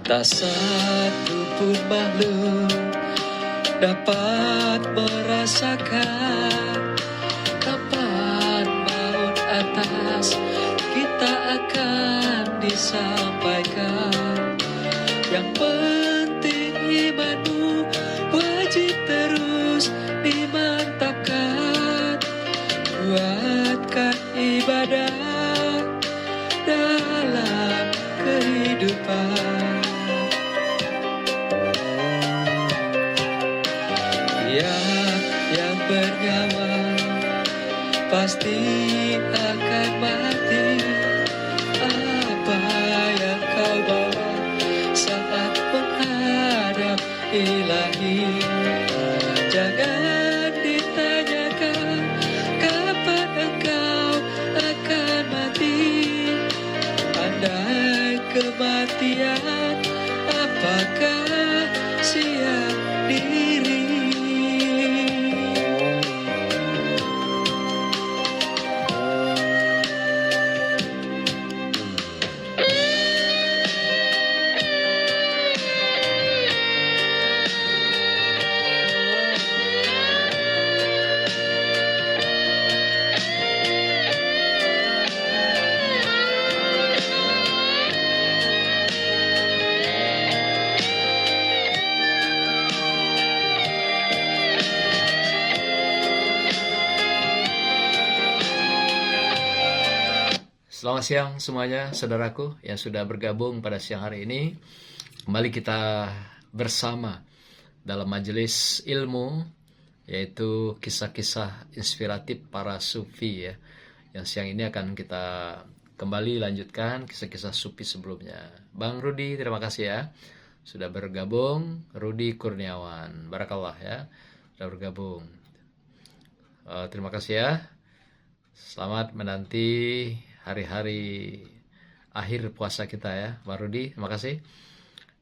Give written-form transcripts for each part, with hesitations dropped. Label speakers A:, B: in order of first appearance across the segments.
A: Tak satu pun makhluk dapat merasakan kapan maut atas kita akan disampaikan. Yang penting imanmu wajib terus dimantapkan. Kuatkan ibadah dalam kehidupan. Yang bernyawa pasti akan mati. Apa yang kau bawa saat menghadap Ilahi? Jangan ditanyakan kapan engkau akan mati. Andai kematian, apakah siap diri? Selamat siang semuanya, saudaraku yang sudah bergabung pada siang hari ini. Kembali kita bersama dalam majelis ilmu, yaitu kisah-kisah inspiratif para sufi ya. Yang siang ini akan kita kembali lanjutkan kisah-kisah sufi sebelumnya. Bang Rudi, terima kasih ya sudah bergabung. Rudi Kurniawan, barakallah ya, sudah bergabung. Terima kasih ya. Selamat menanti hari-hari akhir puasa kita ya, Pak Rudi. Terima kasih.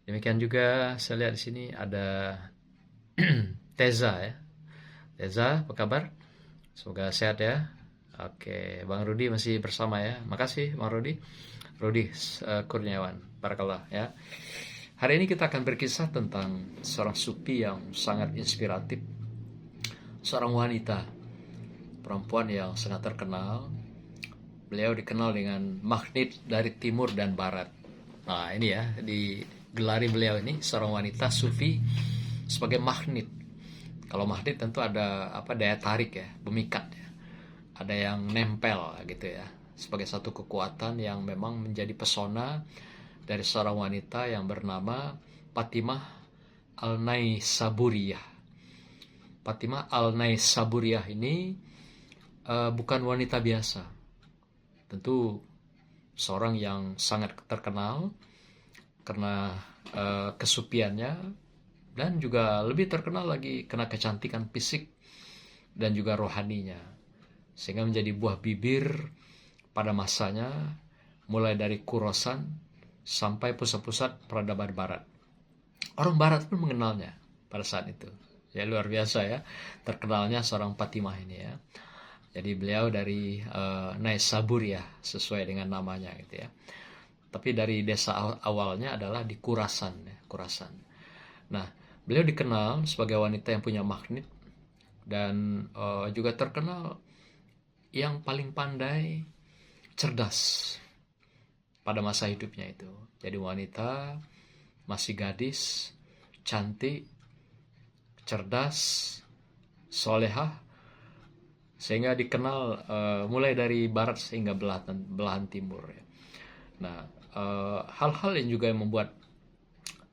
A: Demikian juga saya lihat di sini ada Teza ya. Teza, apa kabar? Semoga sehat ya. Oke, Bang Rudi masih bersama ya. Makasih Bang Rudi. Rudi Kurniawan, barakallah ya. Hari ini kita akan berkisah tentang seorang sufi yang sangat inspiratif. Seorang wanita, perempuan yang sangat terkenal. Beliau dikenal dengan magnet dari timur dan barat. Nah ini ya, digelari beliau ini seorang wanita sufi sebagai magnet. Kalau magnet tentu ada daya tarik ya, pemikat ya. Ada yang nempel gitu ya, sebagai satu kekuatan yang memang menjadi pesona dari seorang wanita yang bernama Fatimah Al-Naisaburiyah. Fatimah Al-Naisaburiyah ini bukan wanita biasa. Tentu seorang yang sangat terkenal karena kesupiannya, dan juga lebih terkenal lagi karena kecantikan fisik dan juga rohaninya, sehingga menjadi buah bibir pada masanya, mulai dari Khorasan sampai pusat-pusat peradaban barat. Orang barat pun mengenalnya pada saat itu. Ya luar biasa ya, terkenalnya seorang Fatimah ini ya. Jadi beliau dari Naisaburiyah sesuai dengan namanya gitu ya. Tapi dari desa awalnya adalah di Khorasan ya, Khorasan. Nah, beliau dikenal sebagai wanita yang punya magnet dan juga terkenal yang paling pandai, cerdas pada masa hidupnya itu. Jadi wanita masih gadis, cantik, cerdas, solehah, sehingga dikenal mulai dari barat sehingga belahan timur ya. Nah, hal-hal yang juga membuat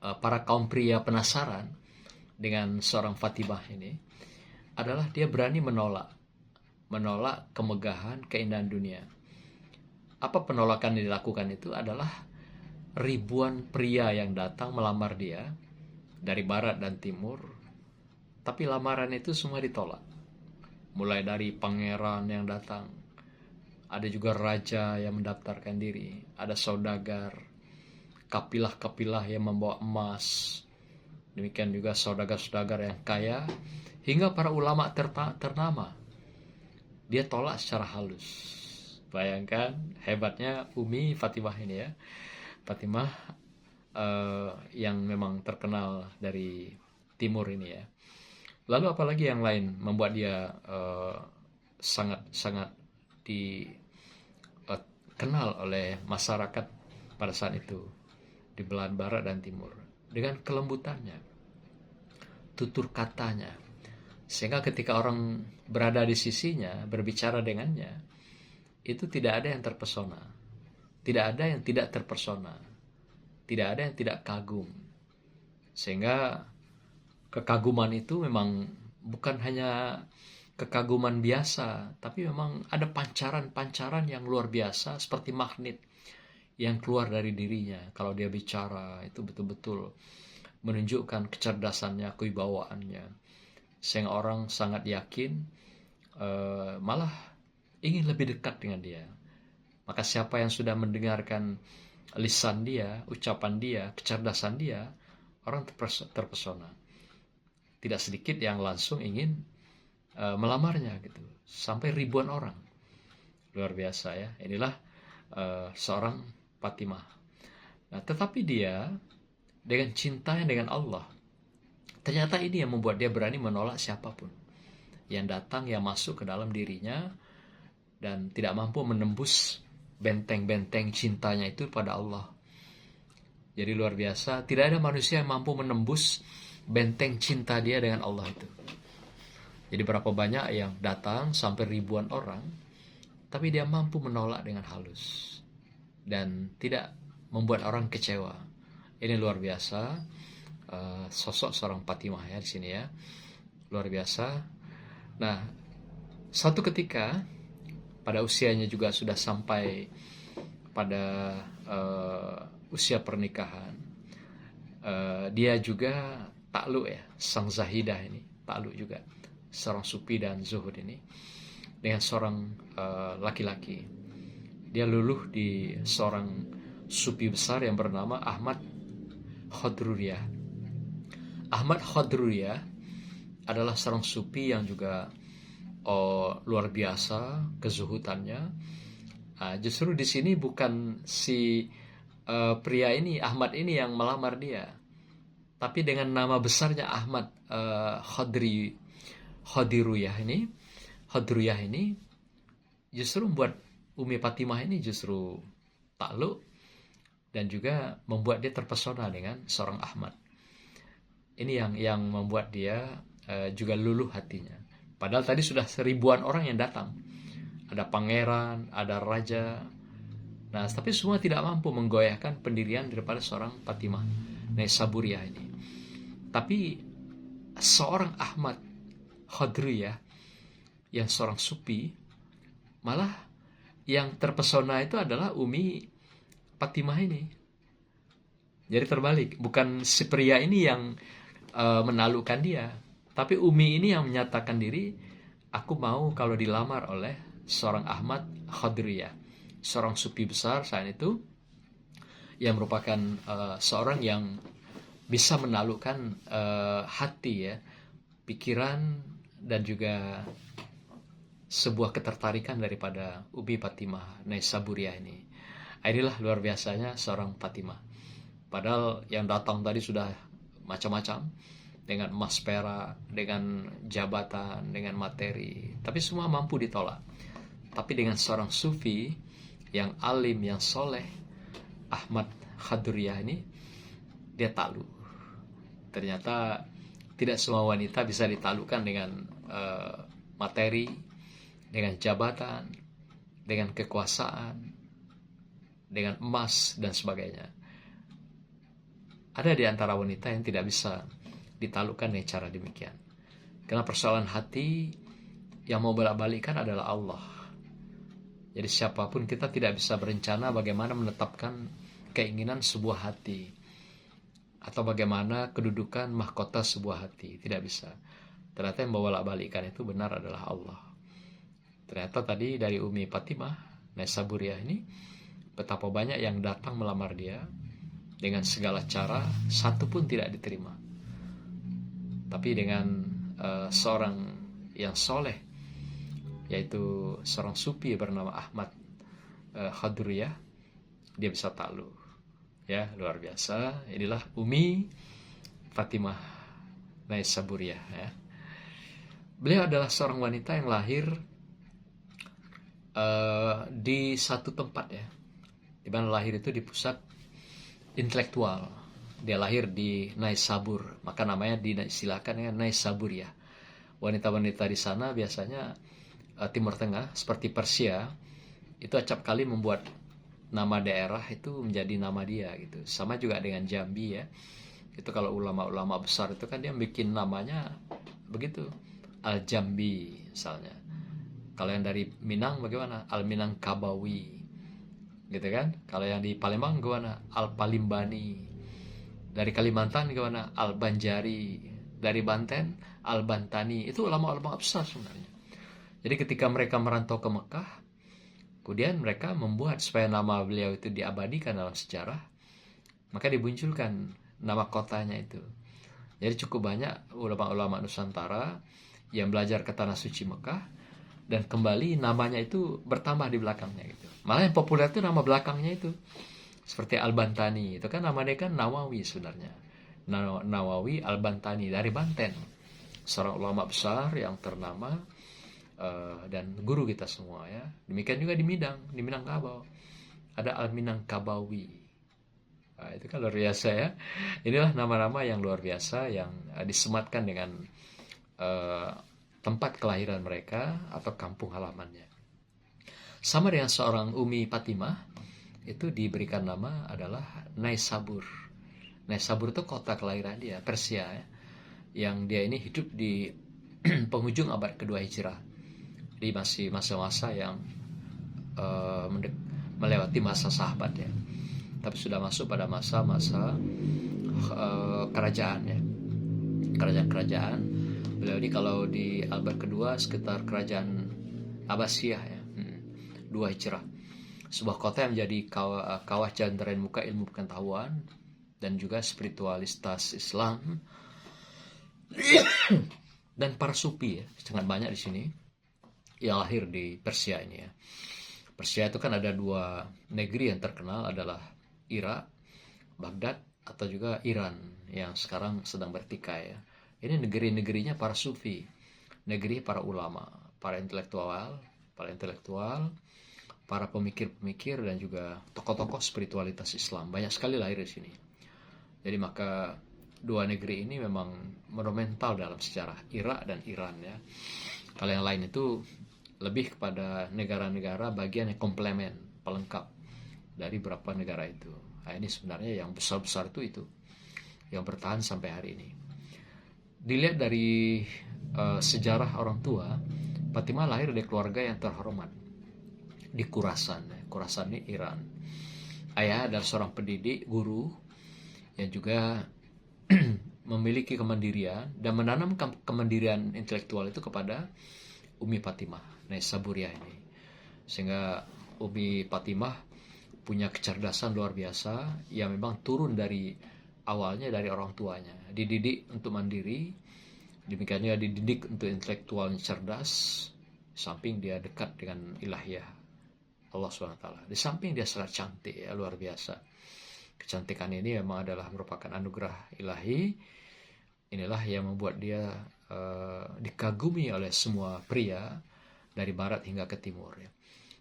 A: para kaum pria penasaran dengan seorang Fatimah ini adalah dia berani menolak kemegahan, keindahan dunia. Apa penolakan yang dilakukan itu adalah ribuan pria yang datang melamar dia dari barat dan timur, tapi lamaran itu semua ditolak. Mulai dari pangeran yang datang, ada juga raja yang mendaftarkan diri, ada saudagar, kapilah-kapilah yang membawa emas, demikian juga saudagar-saudagar yang kaya, hingga para ulama ternama. Dia tolak secara halus. Bayangkan hebatnya Umi Fatimah ini ya, Fatimah yang memang terkenal dari timur ini ya. Lalu apalagi yang lain membuat dia sangat-sangat dikenal oleh masyarakat pada saat itu di belahan barat dan timur, dengan kelembutannya, tutur katanya, sehingga ketika orang berada di sisinya, berbicara dengannya, itu tidak ada yang terpesona, tidak ada yang tidak terpesona, tidak ada yang tidak kagum. Sehingga kekaguman itu memang bukan hanya kekaguman biasa, tapi memang ada pancaran-pancaran yang luar biasa seperti magnet yang keluar dari dirinya. Kalau dia bicara itu betul-betul menunjukkan kecerdasannya, kewibawaannya, sehingga orang sangat yakin, malah ingin lebih dekat dengan dia. Maka siapa yang sudah mendengarkan lisan dia, ucapan dia, kecerdasan dia, orang terpesona. Tidak sedikit yang langsung ingin melamarnya gitu, sampai ribuan orang. Luar biasa ya. Inilah seorang Fatimah. Nah, tetapi dia dengan cintanya dengan Allah, ternyata ini yang membuat dia berani menolak siapapun yang datang, yang masuk ke dalam dirinya, dan tidak mampu menembus benteng-benteng cintanya itu pada Allah. Jadi luar biasa, tidak ada manusia yang mampu menembus benteng cinta dia dengan Allah itu. Jadi berapa banyak yang datang, sampai ribuan orang, tapi dia mampu menolak dengan halus dan tidak membuat orang kecewa. Ini luar biasa, sosok seorang Fatimah ya di sini ya, luar biasa. Nah, satu ketika pada usianya juga sudah sampai pada usia pernikahan, dia juga takluk ya, sang Zahidah ini takluk juga, seorang sufi dan zuhud ini, dengan seorang laki-laki. Dia luluh di seorang sufi besar yang bernama Ahmad Khodruriyah. Ahmad Khodruriyah adalah seorang sufi yang juga luar biasa kezuhutannya. Justru di sini bukan si pria ini, Ahmad ini, yang melamar dia, tapi dengan nama besarnya Ahmad Khodruriyah ini justru membuat Umi Fatimah ini justru takluk dan juga membuat dia terpesona dengan seorang Ahmad. Ini yang membuat dia juga luluh hatinya. Padahal tadi sudah seribuan orang yang datang. Ada pangeran, ada raja. Nah, tapi semua tidak mampu menggoyahkan pendirian daripada seorang Fatimah Naisaburiyah ini. Tapi seorang Ahmad Khodriyah yang seorang sufi, malah yang terpesona itu adalah Umi Fatimah ini. Jadi terbalik, bukan si pria ini yang menaklukkan dia, tapi Umi ini yang menyatakan diri, aku mau kalau dilamar oleh seorang Ahmad Khodriyah, seorang sufi besar saat itu, yang merupakan seorang yang bisa menaklukkan hati ya, pikiran, dan juga sebuah ketertarikan daripada Umi Fatimah Naisaburiyah ini. Inilah luar biasanya seorang Fatimah. Padahal yang datang tadi sudah macam-macam, dengan emas perak, dengan jabatan, dengan materi, tapi semua mampu ditolak. Tapi dengan seorang sufi yang alim, yang soleh, Ahmad Khodriyah ini, dia takluk. Ternyata tidak semua wanita bisa ditaklukkan dengan materi, dengan jabatan, dengan kekuasaan, dengan emas dan sebagainya. Ada di antara wanita yang tidak bisa ditaklukkan dengan cara demikian. Karena persoalan hati yang mau bolak-balikkan adalah Allah. Jadi siapapun kita tidak bisa berencana bagaimana menetapkan keinginan sebuah hati, atau bagaimana kedudukan mahkota sebuah hati. Tidak bisa. Ternyata yang bolak-balikkan itu benar adalah Allah. Ternyata tadi dari Umi Fatimah Naisaburiyah ini, betapa banyak yang datang melamar dia dengan segala cara, satu pun tidak diterima. Tapi dengan seorang yang soleh, yaitu seorang sufi bernama Ahmad Khodriyah, dia bisa takluk. Ya, luar biasa. Inilah Umi Fatimah Naisaburiah ya. Beliau adalah seorang wanita yang lahir di satu tempat ya, di mana lahir itu di pusat intelektual. Dia lahir di Naisabur, maka namanya diistilahkan dengan Naisaburiah. Wanita-wanita di sana biasanya Timur Tengah seperti Persia itu acap kali membuat nama daerah itu menjadi nama dia gitu. Sama juga dengan Jambi ya. Itu kalau ulama-ulama besar itu kan dia bikin namanya begitu. Al-Jambi misalnya. Kalau yang dari Minang bagaimana? Al-Minangkabawi. Gitu kan? Kalau yang di Palembang gimana? Al-Palimbani. Dari Kalimantan gimana? Al-Banjari. Dari Banten Al-Bantani. Itu ulama-ulama besar sebenarnya. Jadi ketika mereka merantau ke Mekah, kemudian mereka membuat supaya nama beliau itu diabadikan dalam sejarah, maka dimunculkan nama kotanya itu. Jadi cukup banyak ulama-ulama Nusantara yang belajar ke Tanah Suci Mekah, dan kembali namanya itu bertambah di belakangnya gitu. Malah yang populer itu nama belakangnya itu. Seperti Al-Bantani, itu kan nama dia kan Nawawi sebenarnya. Nawawi Al-Bantani dari Banten. Seorang ulama besar yang ternama dan guru kita semua ya. Demikian juga di Minangkabau. Ada Al-Minangkabawi. Nah, itu kan luar biasa ya. Inilah nama-nama yang luar biasa yang disematkan dengan tempat kelahiran mereka atau kampung halamannya. Sama dengan seorang Umi Fatimah, itu diberikan nama adalah Naisabur. Naisabur itu kota kelahiran dia, Persia ya. Yang dia ini hidup di penghujung abad kedua Hijrah. Di masih masa-masa yang melewati masa sahabat ya. Tapi sudah masuk pada masa-masa kerajaan ya. Kerajaan-kerajaan. Beliau ini kalau di abad kedua sekitar kerajaan Abbasiyah ya. 2 Hijrah. Sebuah kota yang menjadi kawah canderain muka ilmu pengetahuan dan juga spiritualitas Islam dan para sufi ya, sangat banyak di sini yang lahir di Persia ini ya. Persia itu kan ada 2 negeri yang terkenal adalah Irak, Baghdad, atau juga Iran yang sekarang sedang bertikai ya. Ini negeri-negerinya para sufi, negeri para ulama, para intelektual, para pemikir-pemikir dan juga tokoh-tokoh spiritualitas Islam. Banyak sekali lahir di sini. Jadi maka 2 negeri ini memang monumental dalam sejarah Irak dan Iran ya. Kalau yang lain itu lebih kepada negara-negara bagian yang komplemen, pelengkap dari beberapa negara itu. Nah, ini sebenarnya yang besar-besar itu yang bertahan sampai hari ini. Dilihat dari sejarah orang tua, Fatimah lahir dari keluarga yang terhormat di Khurasan. Khurasan ini Iran. Ayah adalah seorang pendidik, guru yang juga memiliki kemandirian dan menanamkan kemandirian intelektual itu kepada Umi Fatimah Naisaburiah ini. Sehingga Umi Fatimah punya kecerdasan luar biasa yang memang turun dari awalnya dari orang tuanya. Dididik untuk mandiri, demikian juga dididik untuk intelektualnya cerdas, di samping dia dekat dengan ilahiyah Allah SWT. Di samping dia sangat cantik ya, luar biasa. Kecantikan ini memang adalah merupakan anugerah ilahi. Inilah yang membuat dia dikagumi oleh semua pria dari barat hingga ke timur ya.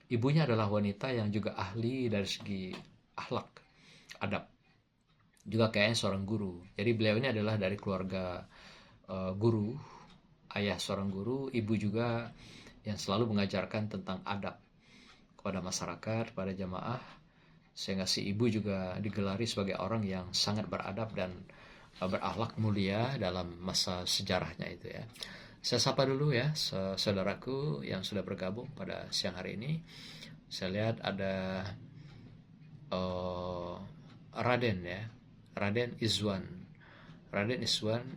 A: Ibunya adalah wanita yang juga ahli dari segi akhlak, adab. Juga kayaknya seorang guru. Jadi beliau ini adalah dari keluarga guru, ayah seorang guru, ibu juga yang selalu mengajarkan tentang adab kepada masyarakat, pada jamaah, sehingga si ibu juga digelari sebagai orang yang sangat beradab dan berakhlak mulia dalam masa sejarahnya itu ya. Saya sapa dulu ya saudaraku yang sudah bergabung pada siang hari ini. Saya lihat ada Raden ya, Raden Izwan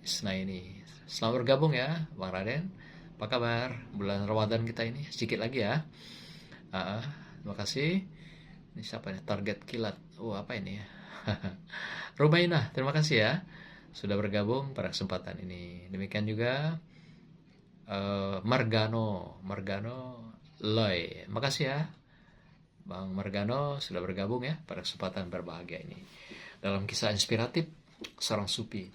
A: Isnaini. Selamat bergabung ya Bang Raden. Apa kabar bulan Ramadan kita ini? Sedikit lagi ya. Terima kasih. Ini siapa nih? Target kilat. Apa ini ya? Rumainah, terima kasih ya sudah bergabung pada kesempatan ini. Demikian juga Margano Loy. Makasih ya Bang Margano sudah bergabung ya pada kesempatan berbahagia ini. dalam kisah inspiratif seorang sufi.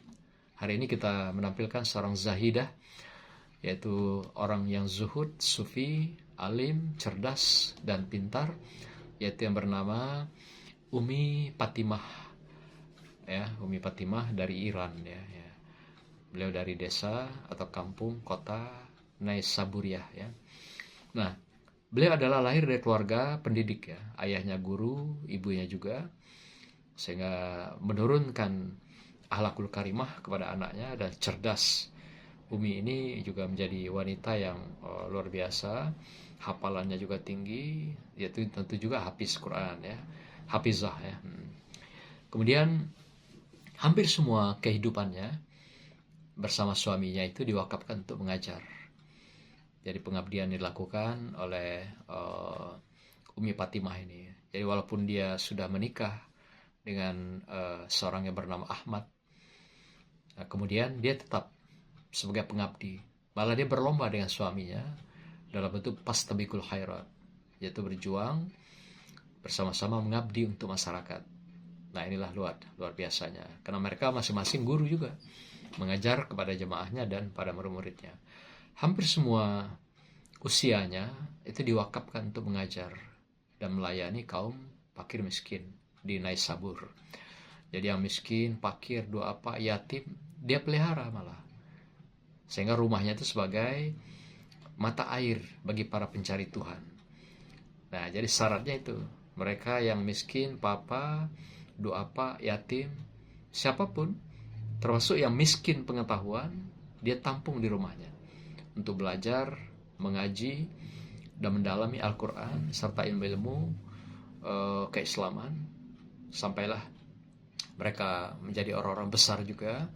A: Hari ini kita menampilkan seorang zahidah, yaitu orang yang zuhud, sufi, alim, cerdas, dan pintar, yaitu yang bernama Umi Fatimah. Ya, Umi Fatimah dari Iran ya. Beliau dari desa atau kampung kota Naisaburiah ya. Nah, beliau adalah lahir dari keluarga pendidik ya. Ayahnya guru, ibunya juga, sehingga menurunkan akhlakul karimah kepada anaknya dan cerdas. Umi ini juga menjadi wanita yang luar biasa, hafalannya juga tinggi, yaitu tentu juga hafiz Quran ya, hafizah ya. Kemudian hampir semua kehidupannya bersama suaminya itu diwakafkan untuk mengajar. Jadi pengabdian dilakukan oleh Umi Fatimah ini. Jadi walaupun dia sudah menikah dengan seorang yang bernama Ahmad, nah, kemudian dia tetap sebagai pengabdi. Malah dia berlomba dengan suaminya dalam bentuk pastabikul khairat, yaitu berjuang bersama-sama mengabdi untuk masyarakat. Nah, inilah luar biasanya. Karena mereka masing-masing guru juga, mengajar kepada jemaahnya dan pada murid-muridnya. Hampir semua usianya itu diwakafkan untuk mengajar dan melayani kaum fakir miskin di Naisabur. Jadi yang miskin, fakir, duafa, yatim, dia pelihara malah. Sehingga rumahnya itu sebagai mata air bagi para pencari Tuhan. Nah, jadi syaratnya itu, mereka yang miskin, papa, duafa, yatim, siapapun, termasuk yang miskin pengetahuan, dia tampung di rumahnya untuk belajar, mengaji, dan mendalami Al-Quran serta ilmu-ilmu keislaman, sampailah mereka menjadi orang-orang besar juga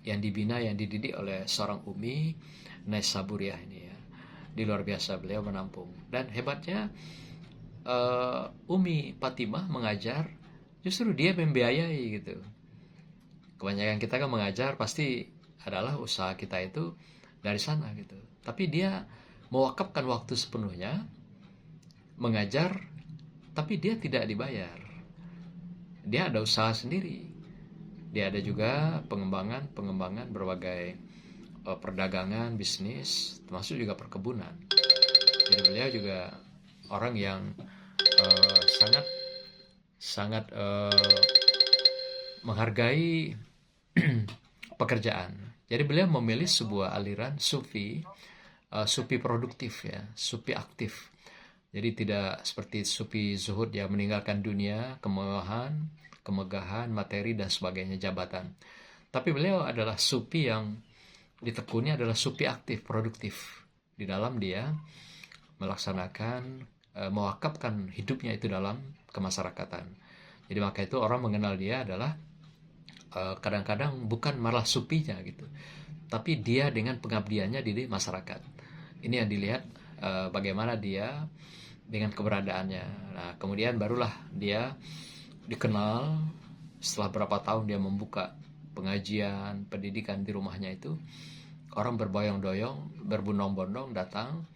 A: yang dibina, yang dididik oleh seorang Umi Naisaburiah ini ya. Di luar biasa beliau menampung. Dan hebatnya Umi Fatimah mengajar, justru dia membiayai gitu. Kebanyakan kita kan mengajar pasti adalah usaha kita itu dari sana gitu. Tapi dia mewakafkan waktu sepenuhnya mengajar, tapi dia tidak dibayar. Dia ada usaha sendiri. Dia ada juga pengembangan berbagai perdagangan, bisnis, termasuk juga perkebunan. Jadi beliau juga orang yang sangat menghargai pekerjaan. Jadi beliau memilih sebuah aliran sufi, sufi produktif ya, sufi aktif. Jadi tidak seperti sufi zuhud yang meninggalkan dunia, kemegahan, materi dan sebagainya, jabatan. Tapi beliau adalah sufi yang ditekuni adalah sufi aktif, produktif. Di dalam dia melaksanakan, mewakafkan hidupnya itu dalam kemasyarakatan. Jadi maka itu orang mengenal dia adalah kadang-kadang bukan malah supinya gitu, tapi dia dengan pengabdiannya di masyarakat. Ini yang dilihat bagaimana dia dengan keberadaannya. Nah, kemudian barulah dia dikenal setelah berapa tahun dia membuka pengajian, pendidikan di rumahnya itu. Orang berboyong-doyong, berbondong-bondong datang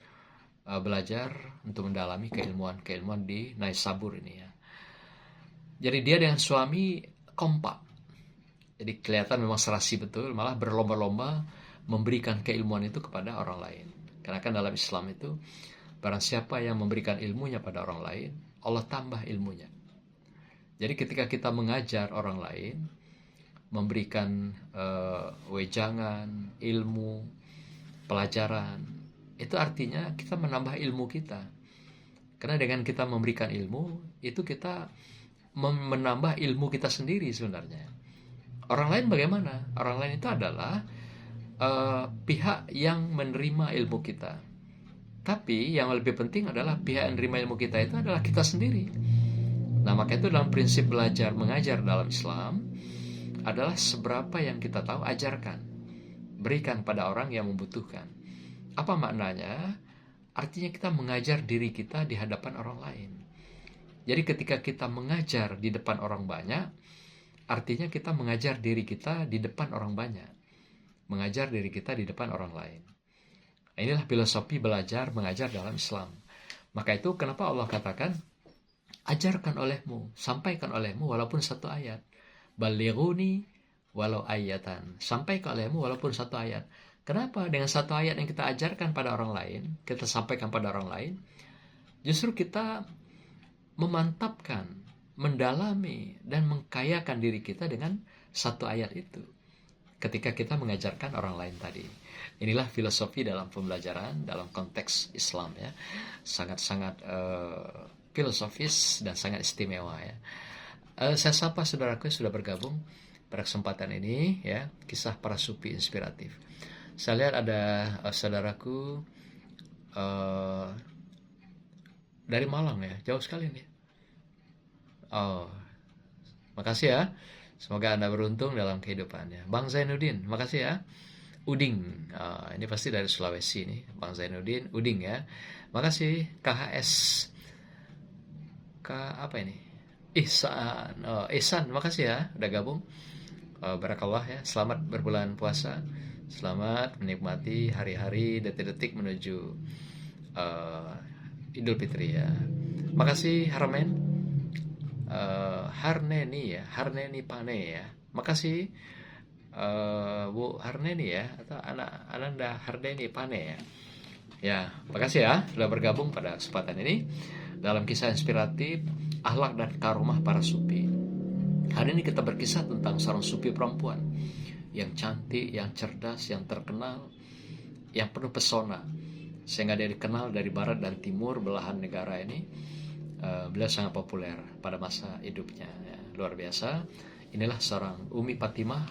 A: belajar untuk mendalami keilmuan di Naisabur ini ya. Jadi dia dengan suami kompak. Jadi kelihatan memang serasi betul, malah berlomba-lomba memberikan keilmuan itu kepada orang lain. Karena kan dalam Islam itu, barang siapa yang memberikan ilmunya pada orang lain, Allah tambah ilmunya. Jadi ketika kita mengajar orang lain, memberikan wejangan, ilmu, pelajaran, itu artinya kita menambah ilmu kita. Karena dengan kita memberikan ilmu, itu kita menambah ilmu kita sendiri sebenarnya. Orang lain bagaimana? Orang lain itu adalah pihak yang menerima ilmu kita. Tapi yang lebih penting adalah pihak yang menerima ilmu kita itu adalah kita sendiri. Nah, maka itu dalam prinsip belajar mengajar dalam Islam adalah seberapa yang kita tahu ajarkan, berikan pada orang yang membutuhkan. Apa maknanya? Artinya kita mengajar diri kita di hadapan orang lain. Jadi ketika kita mengajar di depan orang banyak, artinya kita mengajar diri kita di depan orang banyak, mengajar diri kita di depan orang lain. Nah, inilah filosofi belajar mengajar dalam Islam. Maka itu kenapa Allah katakan, ajarkan olehmu, sampaikan olehmu walaupun satu ayat. Balighuni walau ayatan. Sampaikan olehmu walaupun satu ayat. Kenapa? Dengan satu ayat yang kita ajarkan pada orang lain, kita sampaikan pada orang lain, justru kita memantapkan, mendalami, dan mengkayakan diri kita dengan satu ayat itu ketika kita mengajarkan orang lain tadi. Inilah filosofi dalam pembelajaran dalam konteks Islam ya, sangat-sangat filosofis dan sangat istimewa ya. Saya sapa saudaraku yang sudah bergabung pada kesempatan ini ya, kisah para sufi inspiratif. Saya lihat ada saudaraku dari Malang ya, jauh sekali nih. Oh, makasih ya. Semoga Anda beruntung dalam kehidupannya. Bang Zainuddin, makasih ya. Uding, ini pasti dari Sulawesi nih, Bang Zainuddin, Uding ya. Makasih. KHS, apa ini? Ihsan, makasih ya, udah gabung. Barakallah ya, selamat berbulan puasa. Selamat menikmati hari-hari, detik-detik menuju Idul Fitri ya. Makasih Harmen, Harneni Pane ya. Makasih Bu Harneni ya, atau Ananda Harneni Pane ya. Ya, makasih ya sudah bergabung pada kesempatan ini dalam kisah inspiratif akhlak dan karomah para sufi. Hari ini kita berkisah tentang seorang sufi perempuan yang cantik, yang cerdas, yang terkenal, yang penuh pesona, sehingga dia dikenal dari barat dan timur belahan negara ini. Beliau sangat populer pada masa hidupnya ya. Luar biasa. Inilah seorang Umi Fatimah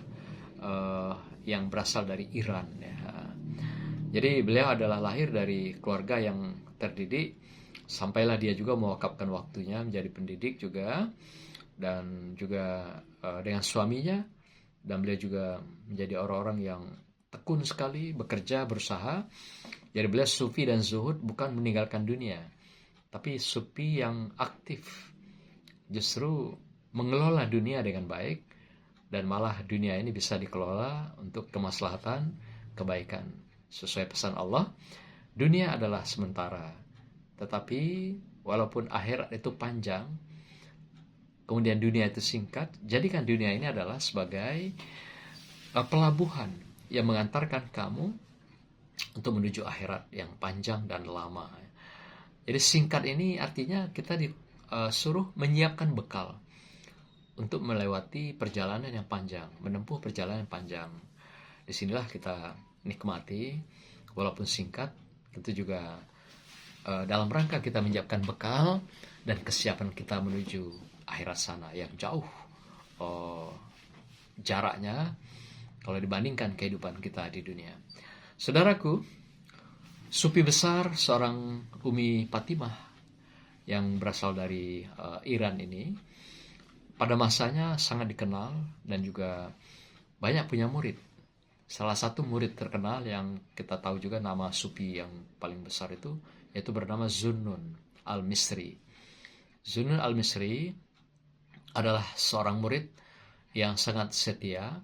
A: yang berasal dari Iran ya. Jadi beliau adalah lahir dari keluarga yang terdidik, sampailah dia juga mewakafkan waktunya menjadi pendidik juga, dan juga dengan suaminya, dan beliau juga menjadi orang-orang yang tekun sekali bekerja, berusaha. Jadi beliau sufi dan zuhud, bukan meninggalkan dunia, tapi sufi yang aktif, justru mengelola dunia dengan baik, dan malah dunia ini bisa dikelola untuk kemaslahatan, kebaikan. Sesuai pesan Allah, dunia adalah sementara, tetapi walaupun akhirat itu panjang, kemudian dunia itu singkat, jadikan dunia ini adalah sebagai pelabuhan yang mengantarkan kamu untuk menuju akhirat yang panjang dan lama. Jadi singkat ini artinya kita disuruh menyiapkan bekal untuk melewati perjalanan yang panjang, menempuh perjalanan yang panjang. Disinilah kita nikmati, walaupun singkat, itu juga dalam rangka kita menyiapkan bekal dan kesiapan kita menuju akhirat sana yang jauh jaraknya kalau dibandingkan kehidupan kita di dunia. Saudaraku, sufi besar seorang Umi Fatimah yang berasal dari Iran ini pada masanya sangat dikenal dan juga banyak punya murid. Salah satu murid terkenal yang kita tahu juga nama sufi yang paling besar itu, yaitu bernama Zunnun al-Misri. Zunnun al-Misri adalah seorang murid yang sangat setia,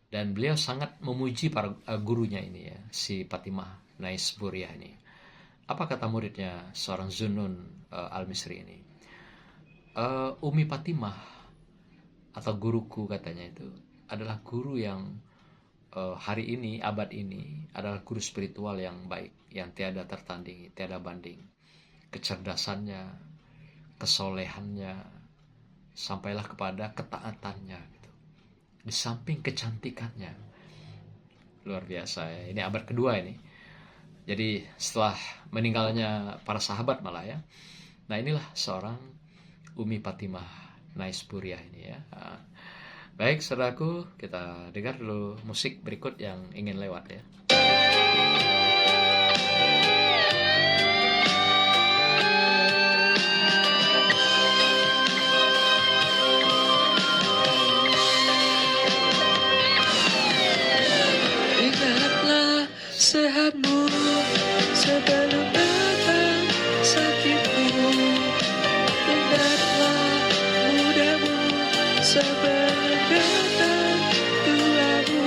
A: dan beliau sangat memuji para gurunya ini ya, si Fatimah Naisburiah ini. Apa kata muridnya seorang Zunnun al-Misri ini? Umi Fatimah atau guruku katanya itu adalah guru yang hari ini, abad ini adalah guru spiritual yang baik, yang tiada tertandingi, tiada banding. Kecerdasannya, kesolehannya, sampailah kepada ketaatannya gitu. Di samping kecantikannya, luar biasa ya. Ini abad kedua ini. Jadi setelah meninggalnya para sahabat malah ya. Nah inilah seorang Umi Fatimah Naisburiah ini ya. Baik saudaraku, kita dengar dulu musik berikut yang ingin lewat ya.
B: Ingatlah sehatmu sebelum datang sakitmu. Ingatlah mudamu sebelum datang tuamu.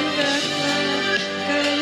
B: Ingatlah kaya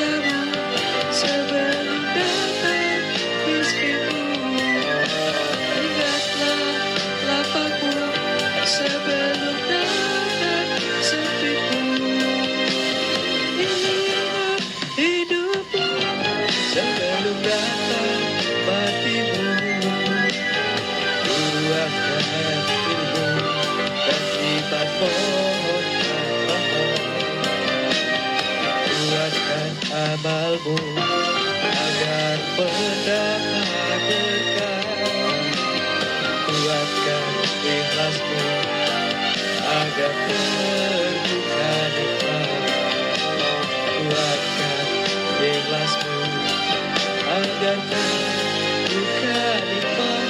B: amalmu, agar mendapat berkah. Kuatkan ikhlasmu, agar terbuka nikmat. Kuatkan ikhlasmu, agar terbuka nikmat.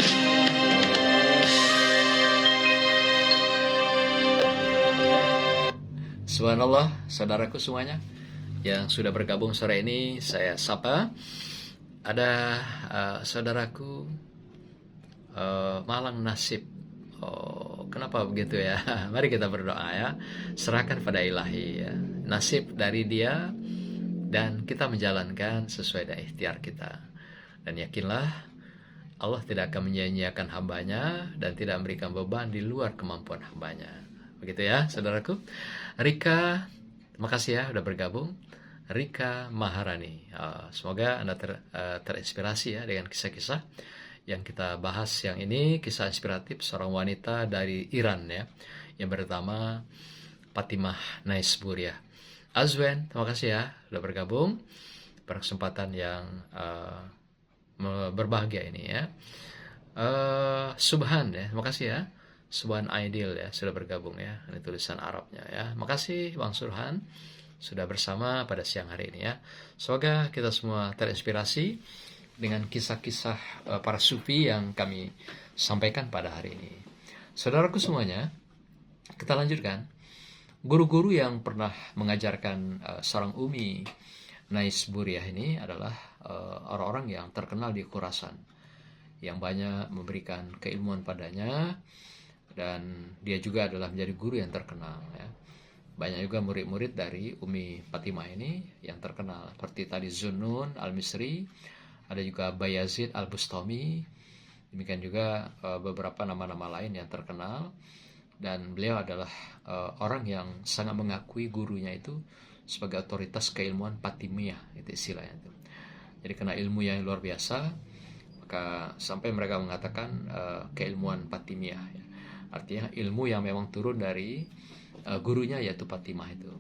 A: Subhanallah, saudaraku semuanya yang sudah bergabung sore ini, saya sapa. Ada saudaraku malang nasib. Oh, kenapa begitu ya? Mari kita berdoa ya. Serahkan pada ilahi ya. Nasib dari dia dan kita menjalankan sesuai dengan ikhtiar kita. Dan yakinlah Allah tidak akan menyia-nyiakan hambanya dan tidak memberikan beban di luar kemampuan hambanya. Begitu ya, saudaraku. Rika, terima kasih ya udah bergabung. Rika Maharani. Semoga Anda terinspirasi ya dengan kisah-kisah yang kita bahas yang ini, kisah inspiratif seorang wanita dari Iran ya, yang bernama Fatimah Naisbur ya. Azwen, terima kasih ya udah bergabung pada kesempatan yang berbahagia ini ya. Subhan ya, terima kasih ya. Subhan Aidil ya sudah bergabung ya. Ini tulisan Arabnya ya. Makasih Bang Surhan sudah bersama pada siang hari ini ya. Semoga kita semua terinspirasi dengan kisah-kisah para sufi yang kami sampaikan pada hari ini. Saudaraku semuanya, kita lanjutkan. Guru-guru yang pernah mengajarkan seorang Umi Naisburiah ini adalah orang-orang yang terkenal di Khurasan, yang banyak memberikan keilmuan padanya, dan dia juga adalah menjadi guru yang terkenal ya. Banyak juga murid-murid dari Umi Fatimah ini yang terkenal, seperti tadi Zunnun Al-Misri, ada juga Bayazid Al-Bustami, demikian juga beberapa nama-nama lain yang terkenal. Dan beliau adalah orang yang sangat mengakui gurunya itu sebagai otoritas keilmuan Fatimiyah, itu istilahnya itu. Jadi karena ilmu yang luar biasa, maka sampai mereka mengatakan keilmuan Fatimiyah ya. Artinya ilmu yang memang turun dari gurunya, yaitu Fatimah itu.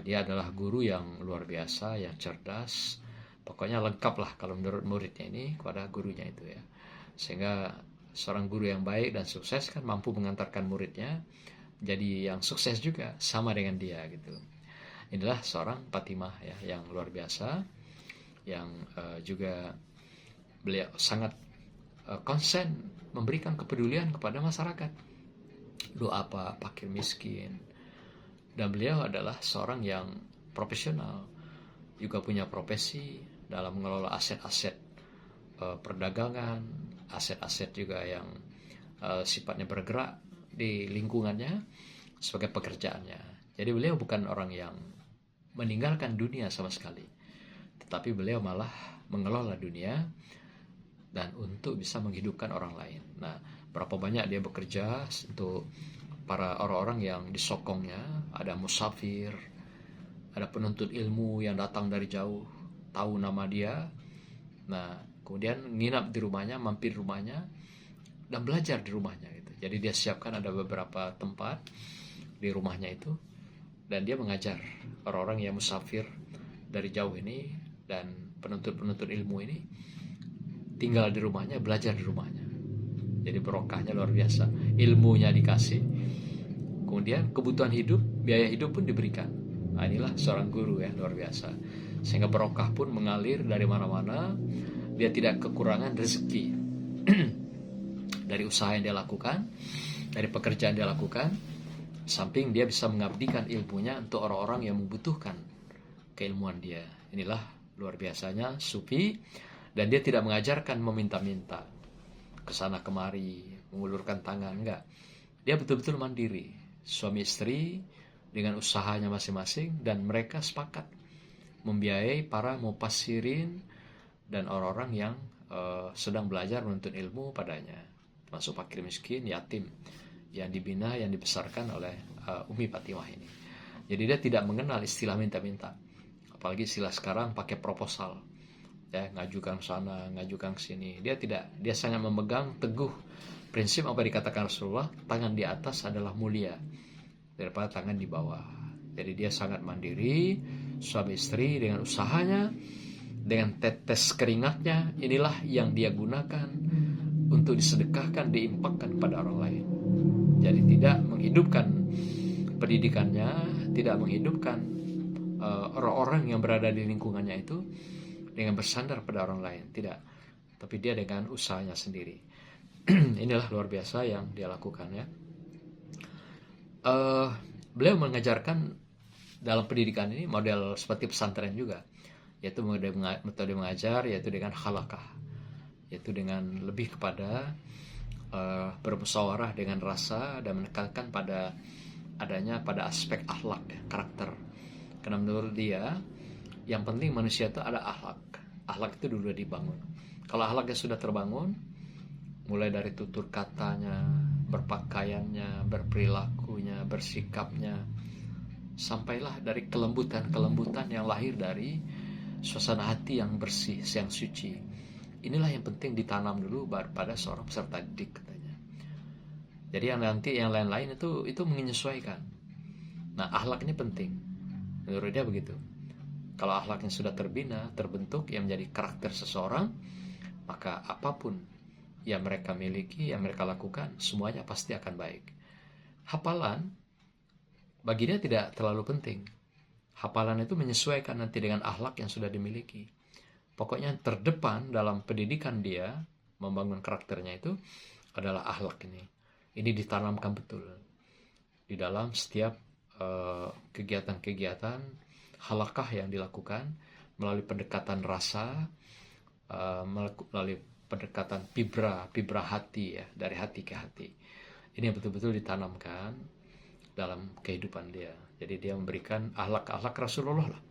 A: Dia adalah guru yang luar biasa, yang cerdas, pokoknya lengkap lah kalau menurut muridnya ini kepada gurunya itu ya. Sehingga seorang guru yang baik dan sukses kan mampu mengantarkan muridnya jadi yang sukses juga sama dengan dia gitu. Inilah seorang Fatimah ya, yang luar biasa, yang juga beliau sangat konsen memberikan kepedulian kepada masyarakat, doa apa fakir miskin. Dan beliau adalah seorang yang profesional, juga punya profesi dalam mengelola aset-aset perdagangan, aset-aset juga yang sifatnya bergerak di lingkungannya sebagai pekerjaannya. Jadi beliau bukan orang yang meninggalkan dunia sama sekali, tetapi beliau malah mengelola dunia dan untuk bisa menghidupkan orang lain. Nah, berapa banyak dia bekerja untuk para orang-orang yang disokongnya, ada musafir, ada penuntut ilmu yang datang dari jauh, tahu nama dia. Nah, kemudian nginap di rumahnya, mampir rumahnya, dan belajar di rumahnya gitu. Jadi dia siapkan ada beberapa tempat di rumahnya itu, dan dia mengajar orang-orang yang musafir dari jauh ini, dan penuntut-penuntut ilmu ini tinggal di rumahnya, belajar di rumahnya. Jadi berkahnya luar biasa. Ilmunya dikasih, kemudian kebutuhan hidup, biaya hidup pun diberikan. Nah, inilah seorang guru ya, luar biasa. Sehingga berkah pun mengalir dari mana-mana. Dia tidak kekurangan rezeki dari usaha yang dia lakukan, dari pekerjaan dia lakukan. Samping dia bisa mengabdikan ilmunya untuk orang-orang yang membutuhkan keilmuan dia. Inilah luar biasanya sufi. Dan dia tidak mengajarkan meminta-minta kesana kemari, mengulurkan tangan, enggak. Dia betul-betul mandiri, suami istri dengan usahanya masing-masing, dan mereka sepakat membiayai para mufassirin dan orang-orang yang sedang belajar menuntut ilmu padanya, termasuk fakir miskin, yatim yang dibina, yang dibesarkan oleh Umi Fatimah ini. Jadi dia tidak mengenal istilah minta-minta, apalagi istilah sekarang pakai proposal. Ya, ngajukan sana, ngajukan sini. Dia tidak, dia sangat memegang teguh prinsip apa dikatakan Rasulullah, tangan di atas adalah mulia daripada tangan di bawah. Jadi dia sangat mandiri, suami istri dengan usahanya, dengan tetes keringatnya, inilah yang dia gunakan untuk disedekahkan, diimpakkan pada orang lain. Jadi tidak menghidupkan pendidikannya, tidak menghidupkan orang-orang yang berada di lingkungannya itu dengan bersandar pada orang lain, tidak. Tapi dia dengan usahanya sendiri. Inilah luar biasa yang dia lakukan ya. Beliau mengajarkan dalam pendidikan ini model seperti pesantren juga, yaitu metode mengajar yaitu dengan halakah, yaitu dengan lebih kepada bermusyawarah dengan rasa dan menekankan pada adanya pada aspek akhlak ya, karakter. Karena menurut dia yang penting manusia itu ada akhlak. Akhlak itu dulu dibangun. Kalau akhlaknya sudah terbangun, mulai dari tutur katanya, berpakaiannya, berperilakunya, bersikapnya, sampailah dari kelembutan-kelembutan yang lahir dari suasana hati yang bersih, yang suci. Inilah yang penting ditanam dulu pada seorang peserta didik katanya. Jadi yang nanti yang lain-lain itu menyesuaikan. Nah, akhlak ini penting. Menurut dia begitu. Kalau akhlaknya sudah terbina, terbentuk yang menjadi karakter seseorang, maka apapun yang mereka miliki, yang mereka lakukan, semuanya pasti akan baik. Hafalan bagi dia tidak terlalu penting. Hafalan itu menyesuaikan nanti dengan akhlak yang sudah dimiliki. Pokoknya yang terdepan dalam pendidikan dia, membangun karakternya itu adalah akhlak ini. Ini ditanamkan betul di dalam setiap kegiatan-kegiatan halakah yang dilakukan melalui pendekatan rasa, melalui pendekatan fibra hati ya, dari hati ke hati. Ini yang betul-betul ditanamkan dalam kehidupan dia. Jadi dia memberikan akhlak Rasulullah lah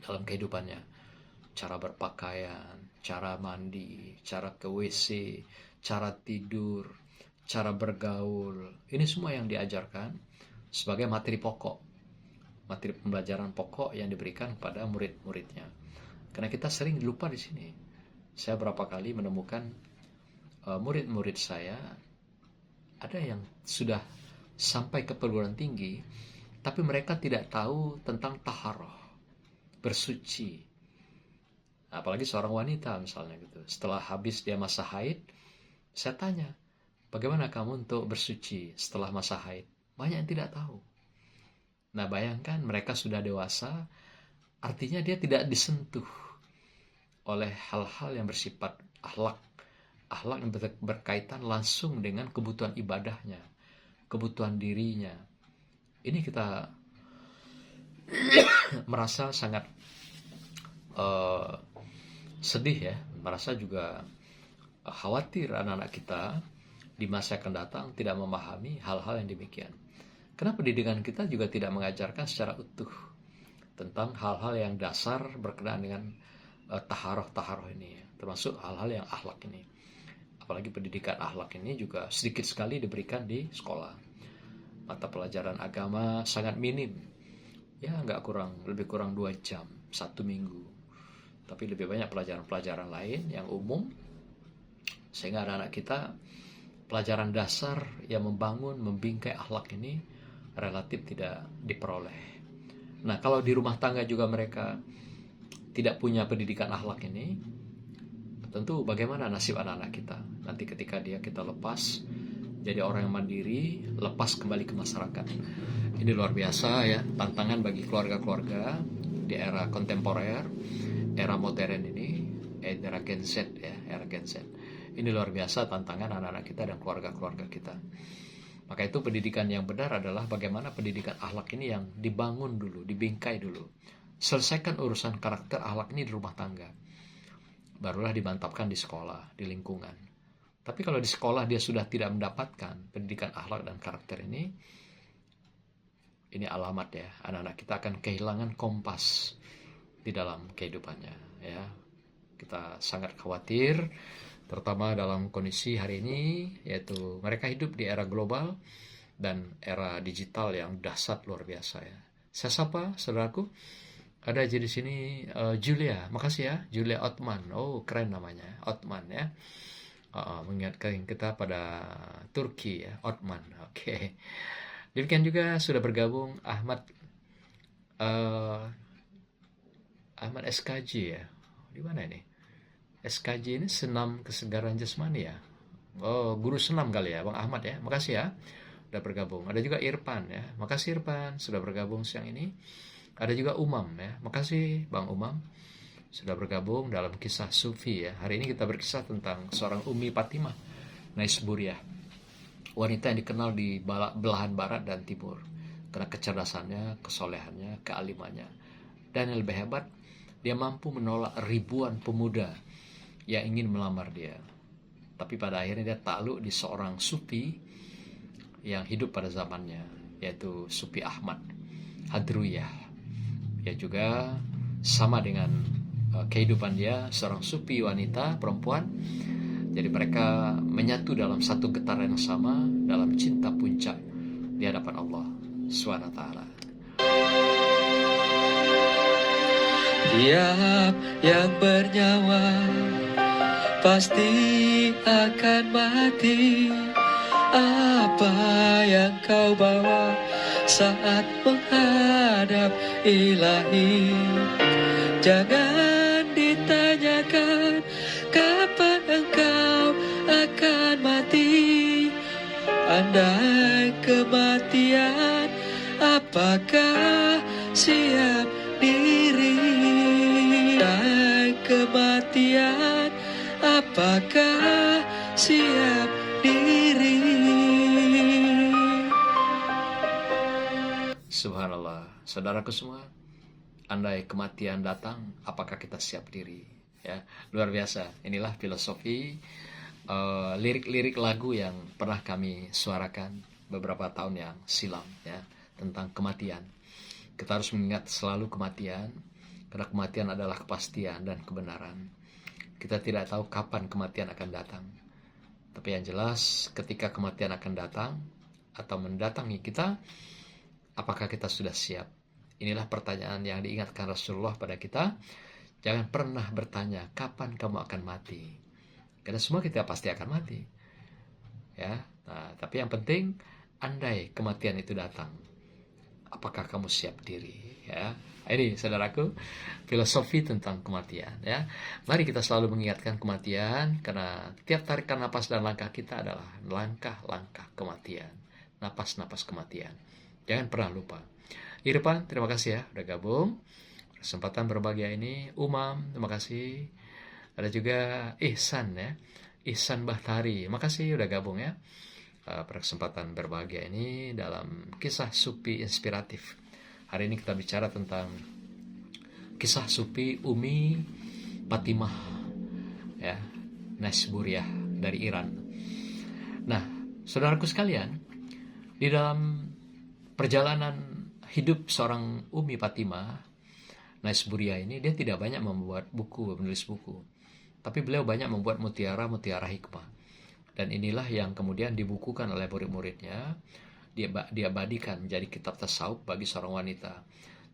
A: dalam kehidupannya. Cara berpakaian, cara mandi, cara ke WC, cara tidur, cara bergaul. Ini semua yang diajarkan sebagai materi pokok, materi pembelajaran pokok yang diberikan kepada murid-muridnya. Karena kita sering lupa di sini. Saya berapa kali menemukan murid-murid saya ada yang sudah sampai ke perguruan tinggi, tapi mereka tidak tahu tentang taharah, bersuci. Apalagi seorang wanita misalnya gitu. Setelah habis dia masa haid, saya tanya, bagaimana kamu untuk bersuci setelah masa haid? Banyak yang tidak tahu. Nah, bayangkan mereka sudah dewasa, artinya dia tidak disentuh oleh hal-hal yang bersifat akhlak yang berkaitan langsung dengan kebutuhan ibadahnya, kebutuhan dirinya. Ini kita merasa sangat sedih ya, merasa juga khawatir anak-anak kita di masa akan datang tidak memahami hal-hal yang demikian. Karena pendidikan kita juga tidak mengajarkan secara utuh tentang hal-hal yang dasar berkenaan dengan taharoh ini, termasuk hal-hal yang akhlak ini. Apalagi pendidikan akhlak ini juga sedikit sekali diberikan di sekolah. Mata pelajaran agama sangat minim, ya lebih kurang 2 jam 1 minggu. Tapi lebih banyak pelajaran-pelajaran lain yang umum, sehingga anak-anak kita pelajaran dasar yang membangun, membingkai akhlak ini relatif tidak diperoleh. Nah, kalau di rumah tangga juga mereka tidak punya pendidikan akhlak ini, tentu bagaimana nasib anak-anak kita nanti ketika kita lepas jadi orang yang mandiri, lepas kembali ke masyarakat. Ini luar biasa ya, tantangan bagi keluarga-keluarga di era kontemporer, era modern ini, era Gen Z ya, era Gen Z. Ini luar biasa tantangan anak-anak kita dan keluarga-keluarga kita. Maka itu pendidikan yang benar adalah bagaimana pendidikan akhlak ini yang dibangun dulu, dibingkai dulu. Selesaikan urusan karakter akhlak ini di rumah tangga. Barulah dimantapkan di sekolah, di lingkungan. Tapi kalau di sekolah dia sudah tidak mendapatkan pendidikan akhlak dan karakter ini alamat ya, anak-anak kita akan kehilangan kompas di dalam kehidupannya ya. Kita sangat khawatir, terutama dalam kondisi hari ini, yaitu mereka hidup di era global dan era digital yang dahsyat luar biasa ya. Saya sapa saudaraku, ada aja di sini Julia, makasih ya, Julia Otman. Oh, keren namanya, Otman ya. Mengingatkan kita pada Turki ya, Otman. Oke. Demikian juga sudah bergabung Ahmad Ahmad SKJ ya. Di mana ini? SKJ ini senam kesegaran jasmani ya. Oh, guru senam kali ya, Bang Ahmad ya. Makasih ya sudah bergabung. Ada juga Irfan ya. Makasih Irfan sudah bergabung siang ini. Ada juga Umam ya. Makasih Bang Umam sudah bergabung dalam kisah Sufi ya. Hari ini kita berkisah tentang seorang Umi Fatimah Naisburiah. Wanita yang dikenal di belahan barat dan timur karena kecerdasannya, kesolehannya, kealimannya. Dan yang lebih hebat, dia mampu menolak ribuan pemuda yang ingin melamar dia. Tapi pada akhirnya dia takluk di seorang sufi yang hidup pada zamannya, yaitu Sufi Ahmad Hadruyah. Dia juga sama dengan kehidupan dia, seorang sufi wanita perempuan. Jadi mereka menyatu dalam satu getaran yang sama, dalam cinta puncak di hadapan Allah SWT.
B: Tiap yang bernyawa pasti akan mati. Apa yang kau bawa saat menghadap Ilahi? Jangan ditanyakan kapan engkau akan mati. Andai kematian, apakah siap diri? Andai kematian, apakah siap diri?
A: Subhanallah, saudaraku semua, andai kematian datang, apakah kita siap diri? Ya, luar biasa. Inilah filosofi lirik-lirik lagu yang pernah kami suarakan beberapa tahun yang silam ya, tentang kematian. Kita harus mengingat selalu kematian, karena kematian adalah kepastian dan kebenaran. Kita tidak tahu kapan kematian akan datang. Tapi yang jelas, ketika kematian akan datang atau mendatangi kita, apakah kita sudah siap? Inilah pertanyaan yang diingatkan Rasulullah pada kita. Jangan pernah bertanya, kapan kamu akan mati? Karena semua kita pasti akan mati. Ya, nah, tapi yang penting, andai kematian itu datang, apakah kamu siap diri? Ya, ini saudaraku, filosofi tentang kematian. Ya, mari kita selalu mengingatkan kematian, karena tiap tarikan napas dan langkah kita adalah langkah-langkah kematian, napas-napas kematian. Jangan pernah lupa. Irfan, terima kasih ya udah gabung kesempatan berbahagia ini. Umam, terima kasih. Ada juga Ihsan ya, Ihsan Bahtari, makasih udah gabung ya pada kesempatan berbahagia ini dalam kisah sufi inspiratif. Hari ini kita bicara tentang kisah sufi Umi Fatimah ya, Naisburiah dari Iran. Nah, saudaraku sekalian, di dalam perjalanan hidup seorang Umi Fatimah Naisburiah ini, dia tidak banyak membuat buku, menulis buku, tapi beliau banyak membuat mutiara-mutiara hikmah. Dan inilah yang kemudian dibukukan oleh murid-muridnya, diabadikan menjadi kitab tasawuf bagi seorang wanita.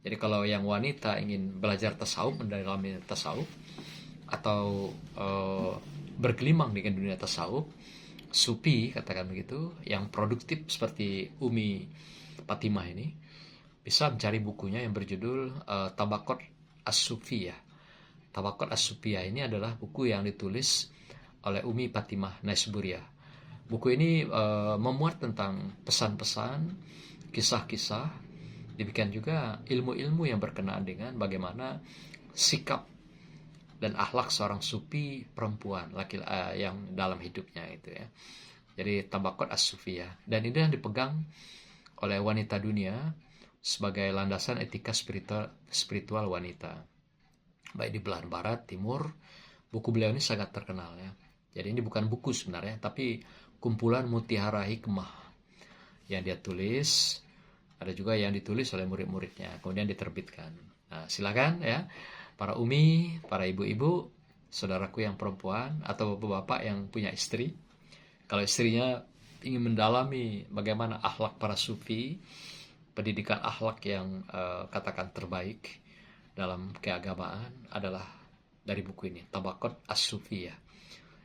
A: Jadi kalau yang wanita ingin belajar tasawuf, mendalami tasawuf, atau bergelimang dengan dunia tasawuf, sufi katakan begitu, yang produktif seperti Umi Fatimah ini, bisa mencari bukunya yang berjudul Tabaqat As-Sufiyah. Tabaqat As-Sufiyah ini adalah buku yang ditulis oleh Umi Fatimah Naisburiah. Buku ini memuat tentang pesan-pesan, kisah-kisah, demikian juga ilmu-ilmu yang berkenaan dengan bagaimana sikap dan akhlak seorang sufi perempuan laki-laki yang dalam hidupnya itu ya. Jadi Tabaqat As-Sufiyah, dan ini yang dipegang oleh wanita dunia sebagai landasan etika spiritual wanita, baik di belahan barat, timur. Buku beliau ini sangat terkenal ya. Jadi ini bukan buku sebenarnya, tapi kumpulan mutiara hikmah yang dia tulis. Ada juga yang ditulis oleh murid-muridnya, kemudian diterbitkan. Nah, silakan ya, para umi, para ibu-ibu, saudaraku yang perempuan atau bapak yang punya istri, kalau istrinya ingin mendalami bagaimana akhlak para sufi, pendidikan akhlak yang katakan terbaik dalam keagamaan, adalah dari buku ini, Tabaqat As-Sufiyah.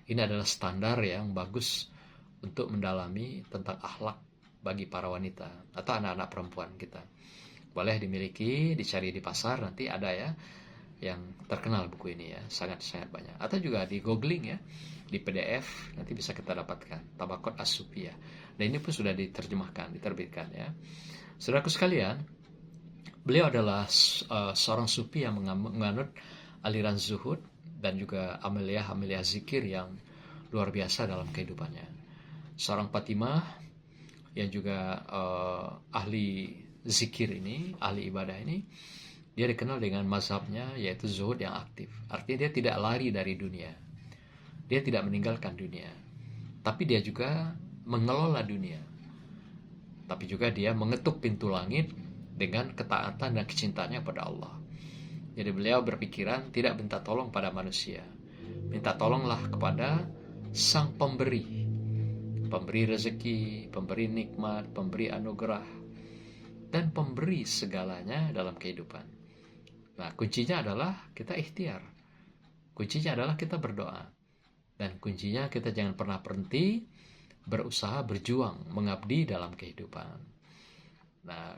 A: Ini adalah standar yang bagus untuk mendalami tentang akhlak bagi para wanita atau anak-anak perempuan kita. Boleh dimiliki, dicari di pasar, nanti ada ya, yang terkenal buku ini ya, sangat-sangat banyak. Atau juga di googling ya, di PDF nanti bisa kita dapatkan, Tabaqat As-Sufiyah. Dan ini pun sudah diterjemahkan, diterbitkan ya. Saudaraku sekalian, beliau adalah seorang sufi yang menganut aliran zuhud dan juga amelia zikir yang luar biasa dalam kehidupannya. Seorang Fatimah yang juga ahli zikir ini, ahli ibadah ini, dia dikenal dengan mazhabnya yaitu zuhud yang aktif. Artinya dia tidak lari dari dunia. Dia tidak meninggalkan dunia. Tapi dia juga mengelola dunia. Tapi juga dia mengetuk pintu langit dengan ketaatan dan kecintaannya pada Allah. Jadi beliau berpikiran tidak minta tolong pada manusia. Minta tolonglah kepada Sang Pemberi. Pemberi rezeki, pemberi nikmat, pemberi anugerah, dan pemberi segalanya dalam kehidupan. Nah, kuncinya adalah kita ikhtiar. Kuncinya adalah kita berdoa. Dan kuncinya kita jangan pernah berhenti berusaha, berjuang, mengabdi dalam kehidupan. Nah,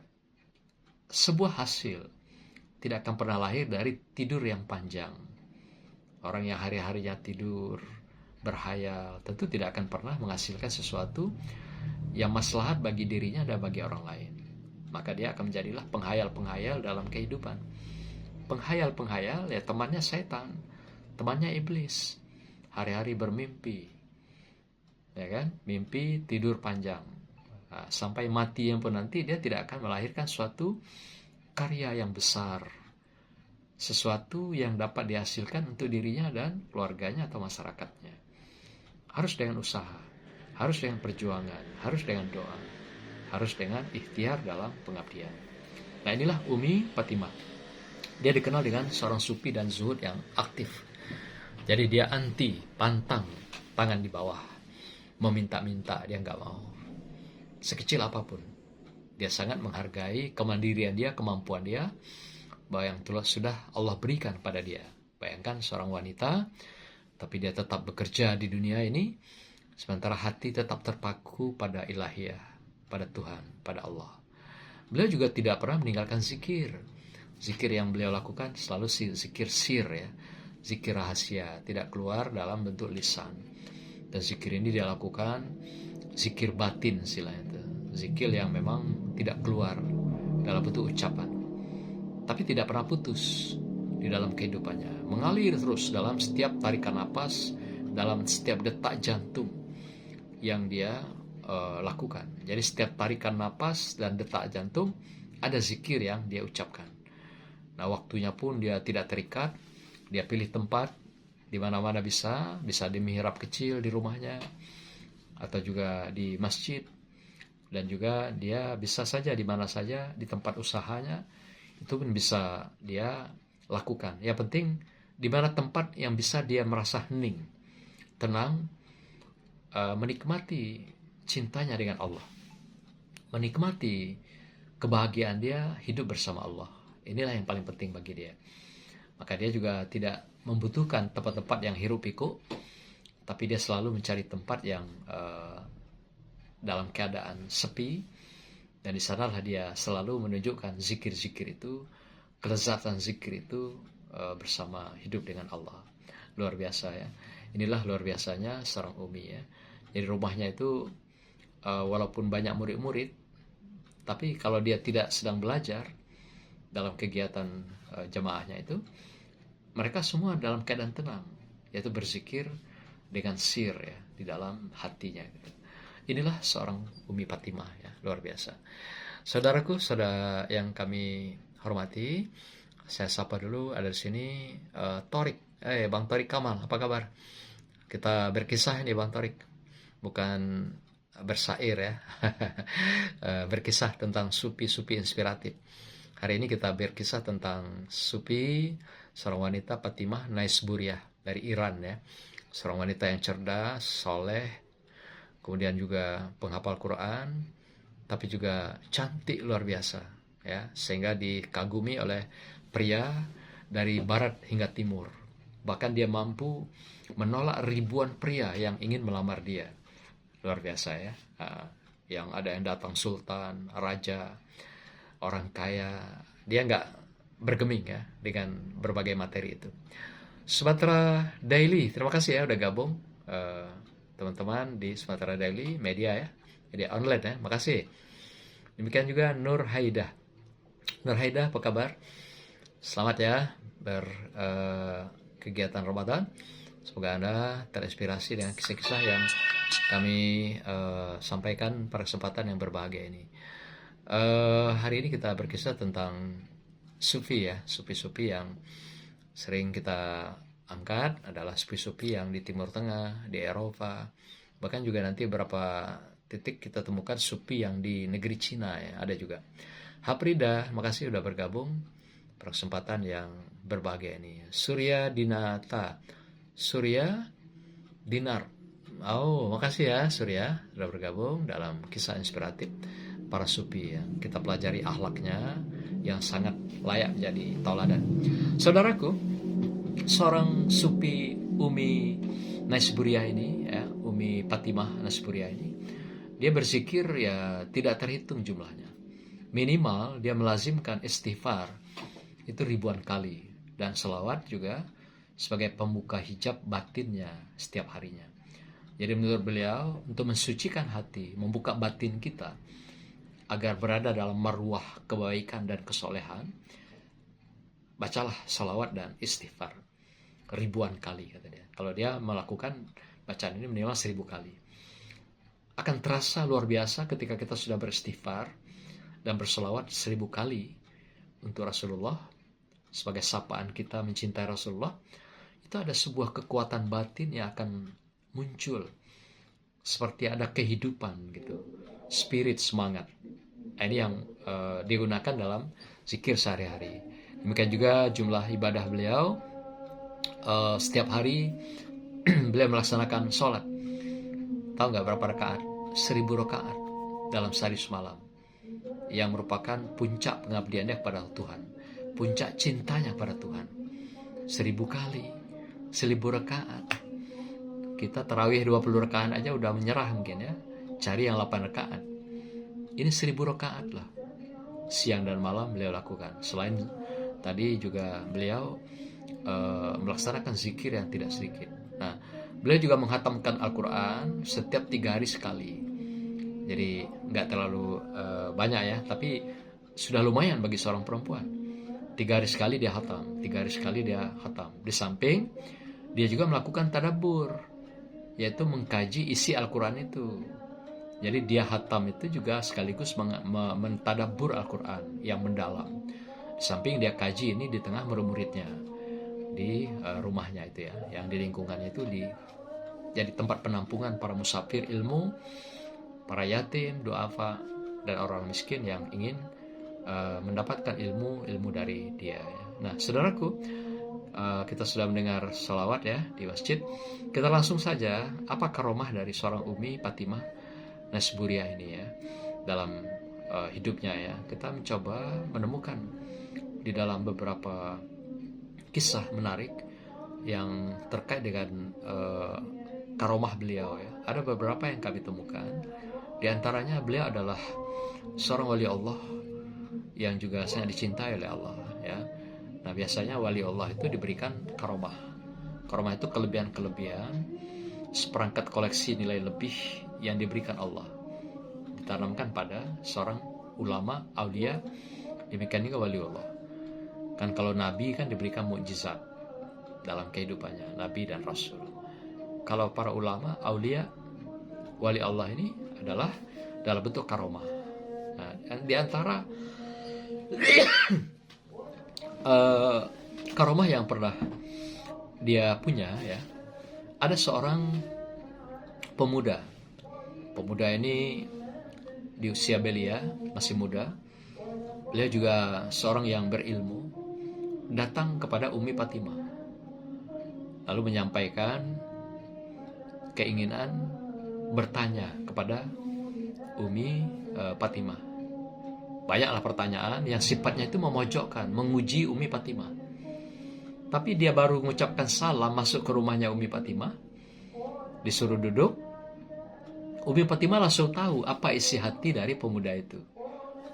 A: sebuah hasil tidak akan pernah lahir dari tidur yang panjang. Orang yang hari-harinya tidur, berhayal, tentu tidak akan pernah menghasilkan sesuatu yang maslahat bagi dirinya dan bagi orang lain. Maka dia akan menjadilah penghayal-penghayal dalam kehidupan. Penghayal-penghayal ya temannya setan, temannya iblis. Hari-hari bermimpi, ya kan? Mimpi tidur panjang. Nah, sampai matinya pun nanti dia tidak akan melahirkan suatu karya yang besar, sesuatu yang dapat dihasilkan untuk dirinya dan keluarganya atau masyarakatnya. Harus dengan usaha, harus dengan perjuangan, harus dengan doa, harus dengan ikhtiar dalam pengabdian. Nah, inilah Umi Fatimah. Dia dikenal dengan seorang sufi dan zuhud yang aktif. Jadi dia anti, pantang, tangan di bawah, meminta-minta, dia nggak mau. Sekecil apapun, dia sangat menghargai kemandirian dia, kemampuan dia, bahwa yang sudah Allah berikan pada dia. Bayangkan seorang wanita, tapi dia tetap bekerja di dunia ini, sementara hati tetap terpaku pada ilahiyah, pada Tuhan, pada Allah. Beliau juga tidak pernah meninggalkan zikir. Zikir yang beliau lakukan selalu zikir sir ya, zikir rahasia, tidak keluar dalam bentuk lisan. Dan zikir ini dia lakukan zikir batin istilahnya itu. Zikir yang memang tidak keluar dalam bentuk ucapan, tapi tidak pernah putus di dalam kehidupannya, mengalir terus dalam setiap tarikan napas, dalam setiap detak jantung yang dia lakukan. Jadi setiap tarikan napas dan detak jantung ada zikir yang dia ucapkan. Nah, waktunya pun dia tidak terikat, dia pilih tempat di mana-mana bisa di mihrab kecil di rumahnya atau juga di masjid, dan juga dia bisa saja di mana saja di tempat usahanya itu pun bisa dia lakukan. Yang penting di mana tempat yang bisa dia merasa hening, tenang, menikmati cintanya dengan Allah, menikmati kebahagiaan dia hidup bersama Allah. Inilah yang paling penting bagi dia. Maka dia juga tidak membutuhkan tempat-tempat yang hiruk pikuk, tapi dia selalu mencari tempat yang dalam keadaan sepi, dan di sanalah dia selalu menunjukkan zikir-zikir itu, kelezatan zikir itu bersama hidup dengan Allah. Luar biasa ya. Inilah luar biasanya seorang Umi ya. Jadi rumahnya itu walaupun banyak murid-murid, tapi kalau dia tidak sedang belajar dalam kegiatan jamaahnya itu, mereka semua dalam keadaan tenang, yaitu berzikir dengan sir ya di dalam hatinya gitu. Inilah seorang Umi Fatimah ya, luar biasa. Saudaraku, saudara yang kami hormati, saya sapa dulu ada di sini Torik. Bang Torik Kamal, apa kabar? Kita berkisah ini Bang Torik, bukan bersair ya. Berkisah tentang supi-supi inspiratif. Hari ini kita berkisah tentang supi, seorang wanita Fatimah Naisburiah dari Iran ya. Seorang wanita yang cerdas, soleh, kemudian juga penghafal Quran, tapi juga cantik luar biasa ya, sehingga dikagumi oleh pria dari barat hingga timur. Bahkan dia mampu menolak ribuan pria yang ingin melamar dia. Luar biasa ya. Yang ada yang datang sultan, raja, orang kaya, dia nggak bergeming ya dengan berbagai materi itu. Sumatera Daily, terima kasih ya udah gabung teman-teman di Sumatera Daily Media ya, media online ya, makasih. Demikian juga Nur Haidah. Nur Haidah, apa kabar? Selamat ya berkegiatan Ramadan. Semoga Anda terinspirasi dengan kisah-kisah yang kami sampaikan pada kesempatan yang berbahagia ini. Hari ini kita berkisah tentang sufi ya, sufi-sufi yang sering kita angkat adalah sufi-sufi yang di Timur Tengah, di Eropa, bahkan juga nanti beberapa titik kita temukan sufi yang di negeri Cina ya, ada juga. Haprida, makasih udah bergabung pada kesempatan yang berbahagia ini. Surya Dinata, Surya Dinar, oh makasih ya Surya sudah bergabung dalam kisah inspiratif para sufi ya. Kita pelajari akhlaknya yang sangat layak menjadi tauladan. Saudaraku, seorang sufi Umi Naisburia ini ya, Umi Fatimah Naisburia ini, dia berzikir ya tidak terhitung jumlahnya. Minimal dia melazimkan istighfar itu ribuan kali, dan selawat juga sebagai pembuka hijab batinnya setiap harinya. Jadi menurut beliau, untuk mensucikan hati, membuka batin kita agar berada dalam marwah kebaikan dan kesolehan, bacalah salawat dan istighfar ribuan kali, kata dia. Kalau dia melakukan bacaan ini minimal 1000 kali, akan terasa luar biasa ketika kita sudah beristighfar dan berselawat 1000 kali untuk Rasulullah sebagai sapaan kita mencintai Rasulullah. Itu ada sebuah kekuatan batin yang akan muncul, seperti ada kehidupan gitu, spirit, semangat. Ini yang digunakan dalam zikir sehari-hari. Demikian juga jumlah ibadah beliau, setiap hari beliau melaksanakan sholat. Tahu nggak berapa rakaat? 1000 rakaat dalam sehari semalam, yang merupakan puncak pengabdiannya kepada Tuhan, puncak cintanya pada Tuhan. 1000 kali, 1000 rakaat. Kita tarawih 20 rakaat aja udah menyerah mungkin ya, cari yang 8 rakaat. Ini 1000 rakaat lah, siang dan malam beliau lakukan. Selain tadi juga beliau melaksanakan zikir yang tidak sedikit. Nah, beliau juga menghatamkan Al-Quran setiap 3 hari sekali. Jadi nggak terlalu banyak ya, tapi sudah lumayan bagi seorang perempuan. 3 hari sekali dia hatam, 3 hari sekali dia hatam. Di samping dia juga melakukan tadabbur, yaitu mengkaji isi Al-Quran itu. Jadi dia hatam itu juga sekaligus mentadabbur Al-Quran yang mendalam. Di samping dia kaji ini di tengah murid-muridnya, di rumahnya itu ya, yang di lingkungannya itu jadi tempat penampungan para musafir ilmu, para yatim, duafa, dan orang miskin yang ingin mendapatkan ilmu dari dia ya. Nah, saudaraku, kita sudah mendengar salawat ya di masjid. Kita langsung saja, apa karomah dari seorang Umi Fatimah Naisburia ini ya dalam hidupnya ya. Kita mencoba menemukan di dalam beberapa kisah menarik yang terkait dengan karomah beliau ya. Ada beberapa yang kami temukan. Di antaranya beliau adalah seorang wali Allah yang juga sangat dicintai oleh Allah ya. Nah, biasanya wali Allah itu diberikan karomah. Karomah itu kelebihan-kelebihan, seperangkat koleksi nilai lebih yang diberikan Allah, ditanamkan pada seorang ulama, aulia, demikian juga wali Allah. Kan kalau nabi kan diberikan mukjizat dalam kehidupannya, nabi dan rasul. Kalau para ulama, aulia, wali Allah ini adalah dalam bentuk karomah. Nah, di antara karomah yang pernah dia punya ya, ada seorang pemuda. Pemuda ini di usia belia, masih muda. Beliau juga seorang yang berilmu, datang kepada Umi Fatimah, lalu menyampaikan keinginan bertanya kepada Umi Fatimah. Banyaklah pertanyaan yang sifatnya itu memojokkan, menguji Umi Fatimah. Tapi dia baru mengucapkan salam masuk ke rumahnya Umi Fatimah, disuruh duduk, Umi Fatimah langsung tahu apa isi hati dari pemuda itu.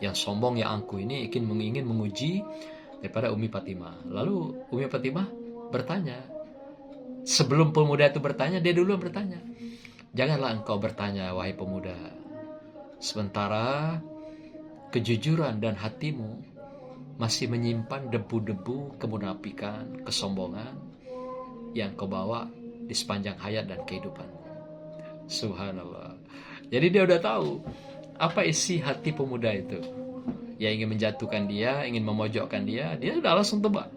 A: Yang sombong, yang angkuh ini ingin menguji daripada Umi Fatimah. Lalu Umi Fatimah bertanya, sebelum pemuda itu bertanya, dia dulu bertanya, janganlah engkau bertanya, wahai pemuda, sementara kejujuran dan hatimu masih menyimpan debu-debu kemunafikan, kesombongan yang kau bawa di sepanjang hayat dan kehidupan. Subhanallah. Jadi dia udah tahu apa isi hati pemuda itu. Yang ingin menjatuhkan dia, ingin memojokkan dia, dia sudah langsung tebak.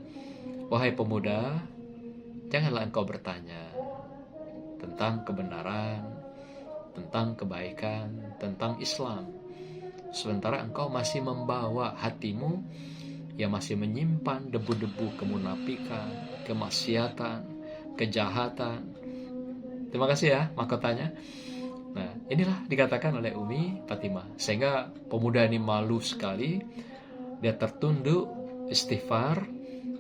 A: Wahai pemuda, janganlah engkau bertanya tentang kebenaran, tentang kebaikan, tentang Islam, sementara engkau masih membawa hatimu yang masih menyimpan debu-debu kemunafikan, kemaksiatan, kejahatan. Terima kasih ya mahkotanya. Nah, inilah dikatakan oleh Umi Fatimah, sehingga pemuda ini malu sekali. Dia tertunduk, istighfar,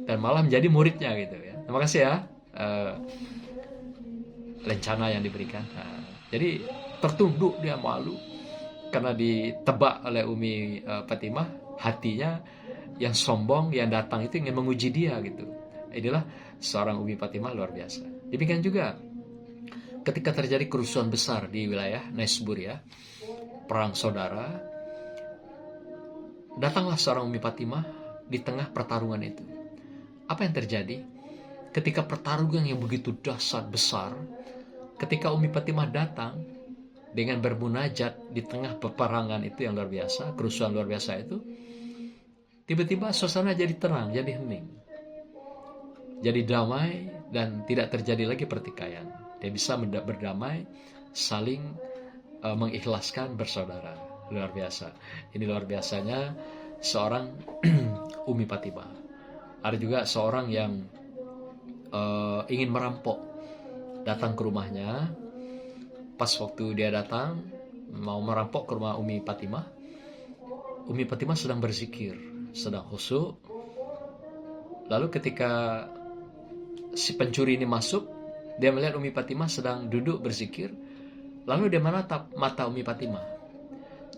A: dan malah menjadi muridnya gitu ya. Terima kasih ya lencana yang diberikan. Nah, jadi tertunduk, dia malu karena ditebak oleh Umi Fatimah. Hatinya yang sombong, yang datang itu ingin menguji dia gitu. Inilah seorang Umi Fatimah luar biasa. Demikian juga ketika terjadi kerusuhan besar di wilayah Naisbur ya, perang saudara, datanglah seorang Umi Fatimah di tengah pertarungan itu. Apa yang terjadi? Ketika pertarungan yang begitu dahsyat besar, ketika Umi Fatimah datang dengan bermunajat di tengah peperangan itu yang luar biasa, kerusuhan luar biasa itu, tiba-tiba suasana jadi tenang, jadi hening, jadi damai, dan tidak terjadi lagi pertikaian. Dia bisa berdamai, saling mengikhlaskan bersaudara. Luar biasa. Ini luar biasanya seorang Umi Fatimah. Ada juga seorang yang ingin merampok, datang ke rumahnya. Pas waktu dia datang mau merampok ke rumah Umi Fatimah sedang berzikir, sedang khusyuk. Lalu ketika si pencuri ini masuk, dia melihat Umi Fatimah sedang duduk berzikir. Lalu dia menatap mata Umi Fatimah.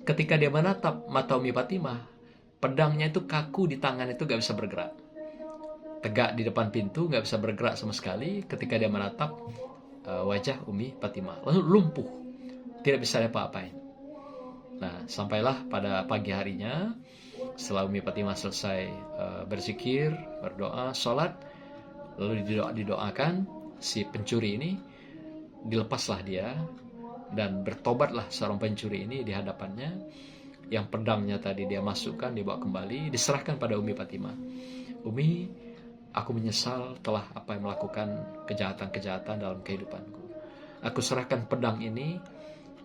A: Ketika dia menatap mata Umi Fatimah, pedangnya itu kaku di tangan itu gak bisa bergerak. Tegak di depan pintu, gak bisa bergerak sama sekali. Ketika dia menatap wajah Umi Fatimah, lalu lumpuh, tidak bisa apa-apain. Nah, sampailah pada pagi harinya, setelah Umi Fatimah selesai berzikir, berdoa, sholat, lalu didoakan, si pencuri ini dilepaslah dia, dan bertobatlah seorang pencuri ini di hadapannya. Yang pedangnya tadi dia masukkan, dibawa kembali, diserahkan pada Umi Fatimah. Umi, aku menyesal telah melakukan kejahatan-kejahatan dalam kehidupanku. Aku serahkan pedang ini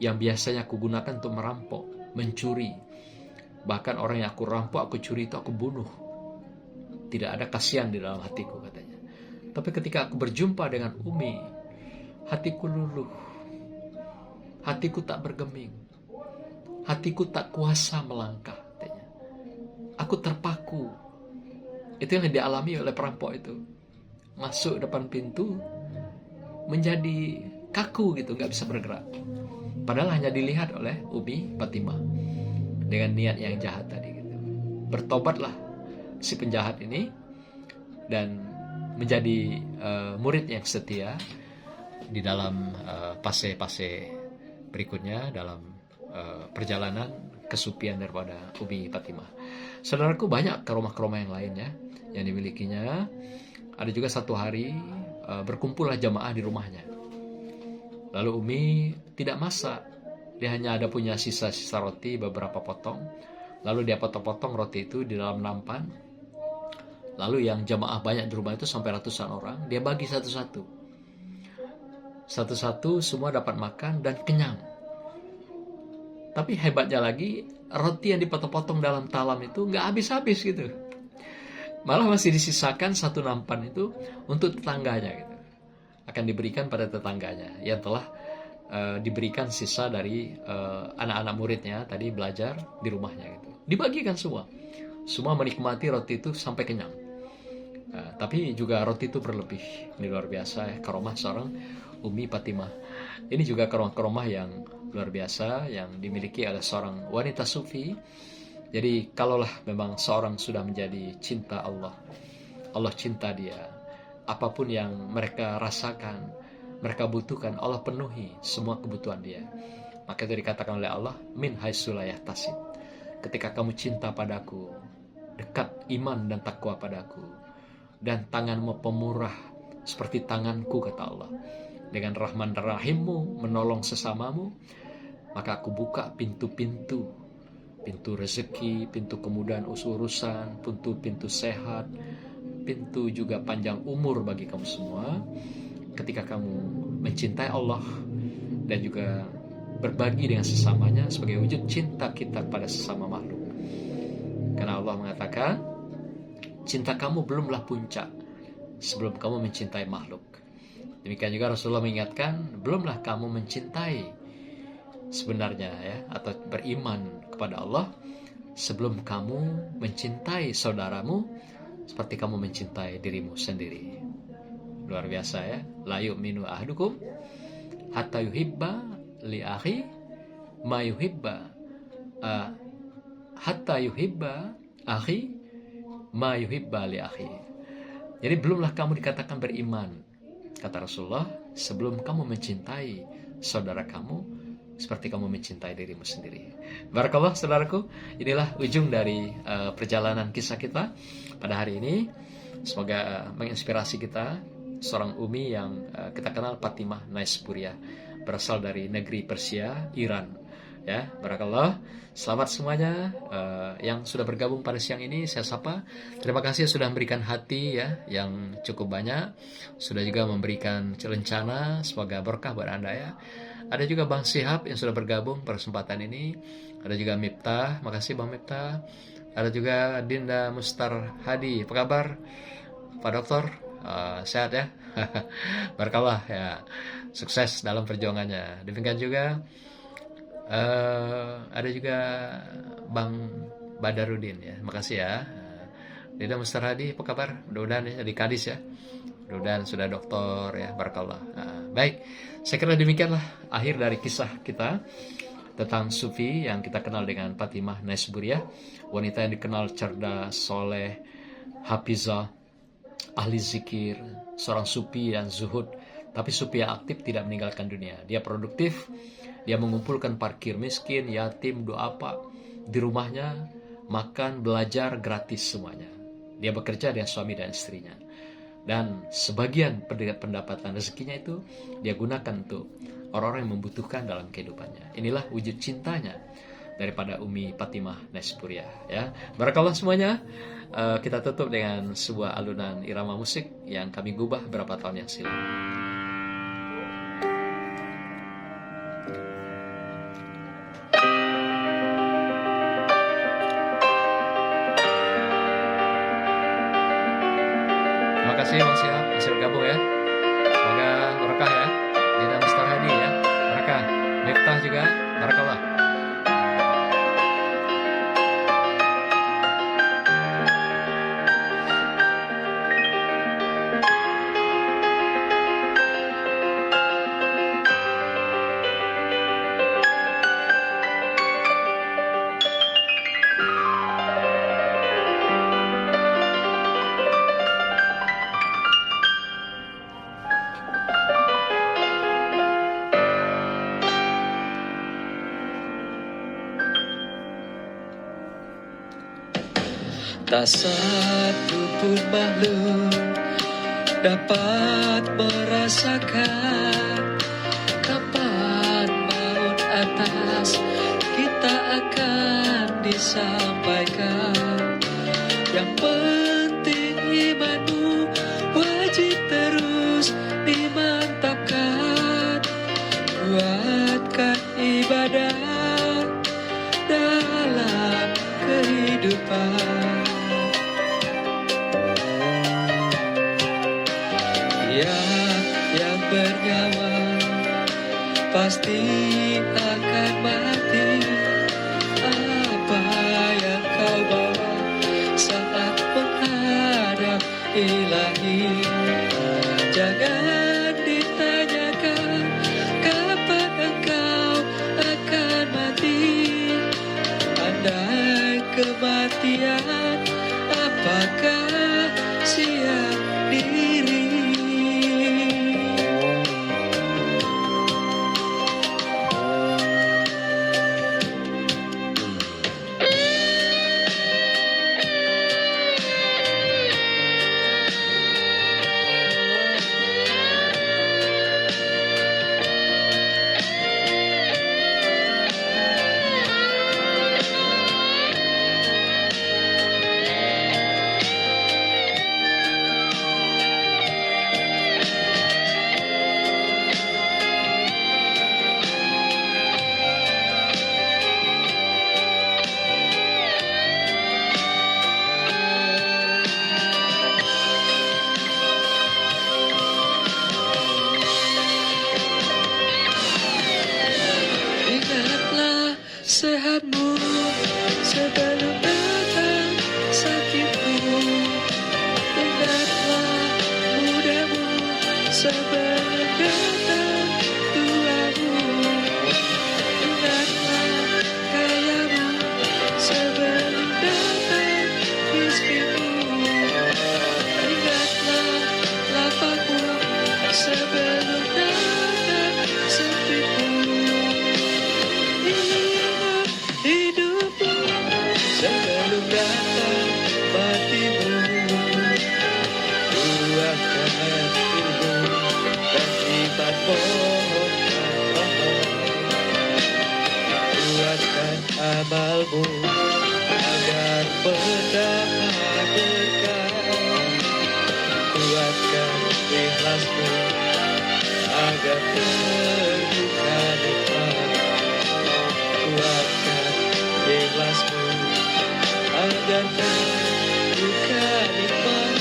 A: yang biasanya aku gunakan untuk merampok, mencuri. Bahkan orang yang aku rampok, aku curi itu aku bunuh. Tidak ada kasihan di dalam hatiku, katanya. Tapi ketika aku berjumpa dengan Umi, hatiku luluh. Hatiku tak bergeming. Hatiku tak kuasa melangkah, katanya. Aku terpaku. Itu yang dialami oleh perampok itu. Masuk depan pintu, menjadi kaku gitu, gak bisa bergerak. Padahal hanya dilihat oleh Umi Fatimah dengan niat yang jahat tadi gitu. Bertobatlah si penjahat ini dan menjadi murid yang setia di dalam fase-fase berikutnya dalam perjalanan kesupian daripada Umi Fatimah. Saudaraku, banyak keromah-keromah yang lain ya yang dimilikinya. Ada juga satu hari berkumpullah jamaah di rumahnya. Lalu Umi tidak masak, dia hanya ada punya sisa-sisa roti beberapa potong. Lalu dia potong-potong roti itu di dalam nampan. Lalu yang jamaah banyak di rumah itu sampai ratusan orang, dia bagi satu-satu. Satu-satu semua dapat makan dan kenyang. Tapi hebatnya lagi, roti yang dipotong-potong dalam talam itu nggak habis-habis gitu. Malah masih disisakan satu nampan itu untuk tetangganya gitu. Akan diberikan pada tetangganya yang telah diberikan sisa dari anak-anak muridnya tadi belajar di rumahnya gitu. Dibagikan semua. Semua menikmati roti itu sampai kenyang. Tapi juga roti itu berlebih. Ini luar biasa ya, karomah seorang Umi Fatimah. Ini juga karomah yang luar biasa yang dimiliki oleh seorang wanita sufi Jadi kalaulah memang seorang sudah menjadi cinta Allah, Allah cinta dia, apapun yang mereka rasakan, mereka butuhkan, Allah penuhi semua kebutuhan dia. Maka itu dikatakan oleh Allah, min haitsu la yahtasib. Ketika kamu cinta padaku, dekat iman dan takwa padaku, dan tanganmu pemurah seperti tanganku, kata Allah, dengan rahman dan rahimmu menolong sesamamu, maka aku buka pintu-pintu, pintu rezeki, pintu kemudahan urusan, pintu sehat, pintu juga panjang umur bagi kamu semua. Ketika kamu mencintai Allah dan juga berbagi dengan sesamanya sebagai wujud cinta kita pada sesama makhluk. Karena Allah mengatakan, cinta kamu belumlah puncak sebelum kamu mencintai makhluk. Demikian juga Rasulullah mengingatkan, belumlah kamu mencintai sebenarnya ya, atau beriman kepada Allah sebelum kamu mencintai saudaramu seperti kamu mencintai dirimu sendiri. Luar biasa ya. La yu'minu ahadukum hatta yuhibba li akhi ma yuhibba hatta yuhibba akhi ma yuhibba li akhi. Jadi belumlah kamu dikatakan beriman, kata Rasulullah, sebelum kamu mencintai saudara kamu seperti kamu mencintai dirimu sendiri. Barakallah saudaraku, inilah ujung dari perjalanan kisah kita pada hari ini. Semoga menginspirasi kita. Seorang Umi yang kita kenal, Fatimah Naisburia, berasal dari negeri Persia, Iran. Ya, barakallah. Selamat semuanya yang sudah bergabung pada siang ini. Saya sapa. Terima kasih sudah memberikan hati ya yang cukup banyak. Sudah juga memberikan rencana. Semoga berkah buat Anda ya. Ada juga Bang Sihab yang sudah bergabung pada kesempatan ini. Ada juga Miftah, makasih Bang Miftah. Ada juga Dinda Mustar Hadi, apa kabar Pak Dokter? Sehat ya? Barakallah ya, sukses dalam perjuangannya. Demikian juga ada juga Bang Badarudin ya, makasih ya. Dinda Mustar Hadi, apa kabar? Mudah-mudahan ya, di Kadis ya. Mudah-mudahan sudah doktor ya, barakallah. Baik, saya kira demikianlah akhir dari kisah kita tentang Sufi yang kita kenal dengan Fatimah Naisburia, wanita yang dikenal cerdas, soleh, hafizah, ahli zikir, seorang sufi yang zuhud, tapi sufi yang aktif, tidak meninggalkan dunia. Dia produktif, dia mengumpulkan parkir miskin, yatim, doa apa di rumahnya, makan, belajar gratis semuanya. Dia bekerja dengan suami dan istrinya. Dan sebagian pendapatan rezekinya itu dia gunakan untuk orang-orang yang membutuhkan dalam kehidupannya. Inilah wujud cintanya daripada Umi Fatimah Naisburia ya. Barakallah semuanya. Kita tutup dengan sebuah alunan irama musik yang kami gubah beberapa tahun yang silam. Terima kasih Bang Siap masih bergabung ya. Semoga berkah ya. Dinda Mustar Hadi ya, berkah. Miftah juga, barakallah.
B: Tak satu pun makhluk dapat merasakan kapan maut atas kita akan disampaikan. Yang penting imanmu wajib terus dimantapkan. Kuatkan ibadah dalam kehidupan. Yang bernyawa pasti akan mati. Apa yang kau bawa saat menghadap Ilahi? Jangan ditanyakan kapan engkau akan mati. Andai amalmu, agar berdamai berkah. Kuatkan ikhlasmu, agar terbuka nikmat. Kuatkan ikhlasmu, agar terbuka nikmat.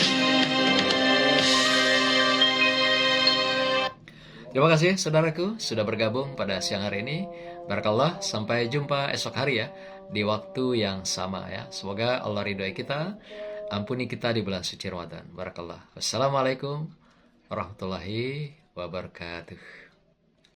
A: Terima kasih saudaraku sudah bergabung pada siang hari ini. Barakallah, sampai jumpa esok hari ya, di waktu yang sama ya. Semoga Allah ridhoi kita, ampuni kita di bulan suci Ramadan. Barakallah. Wassalamualaikum warahmatullahi wabarakatuh.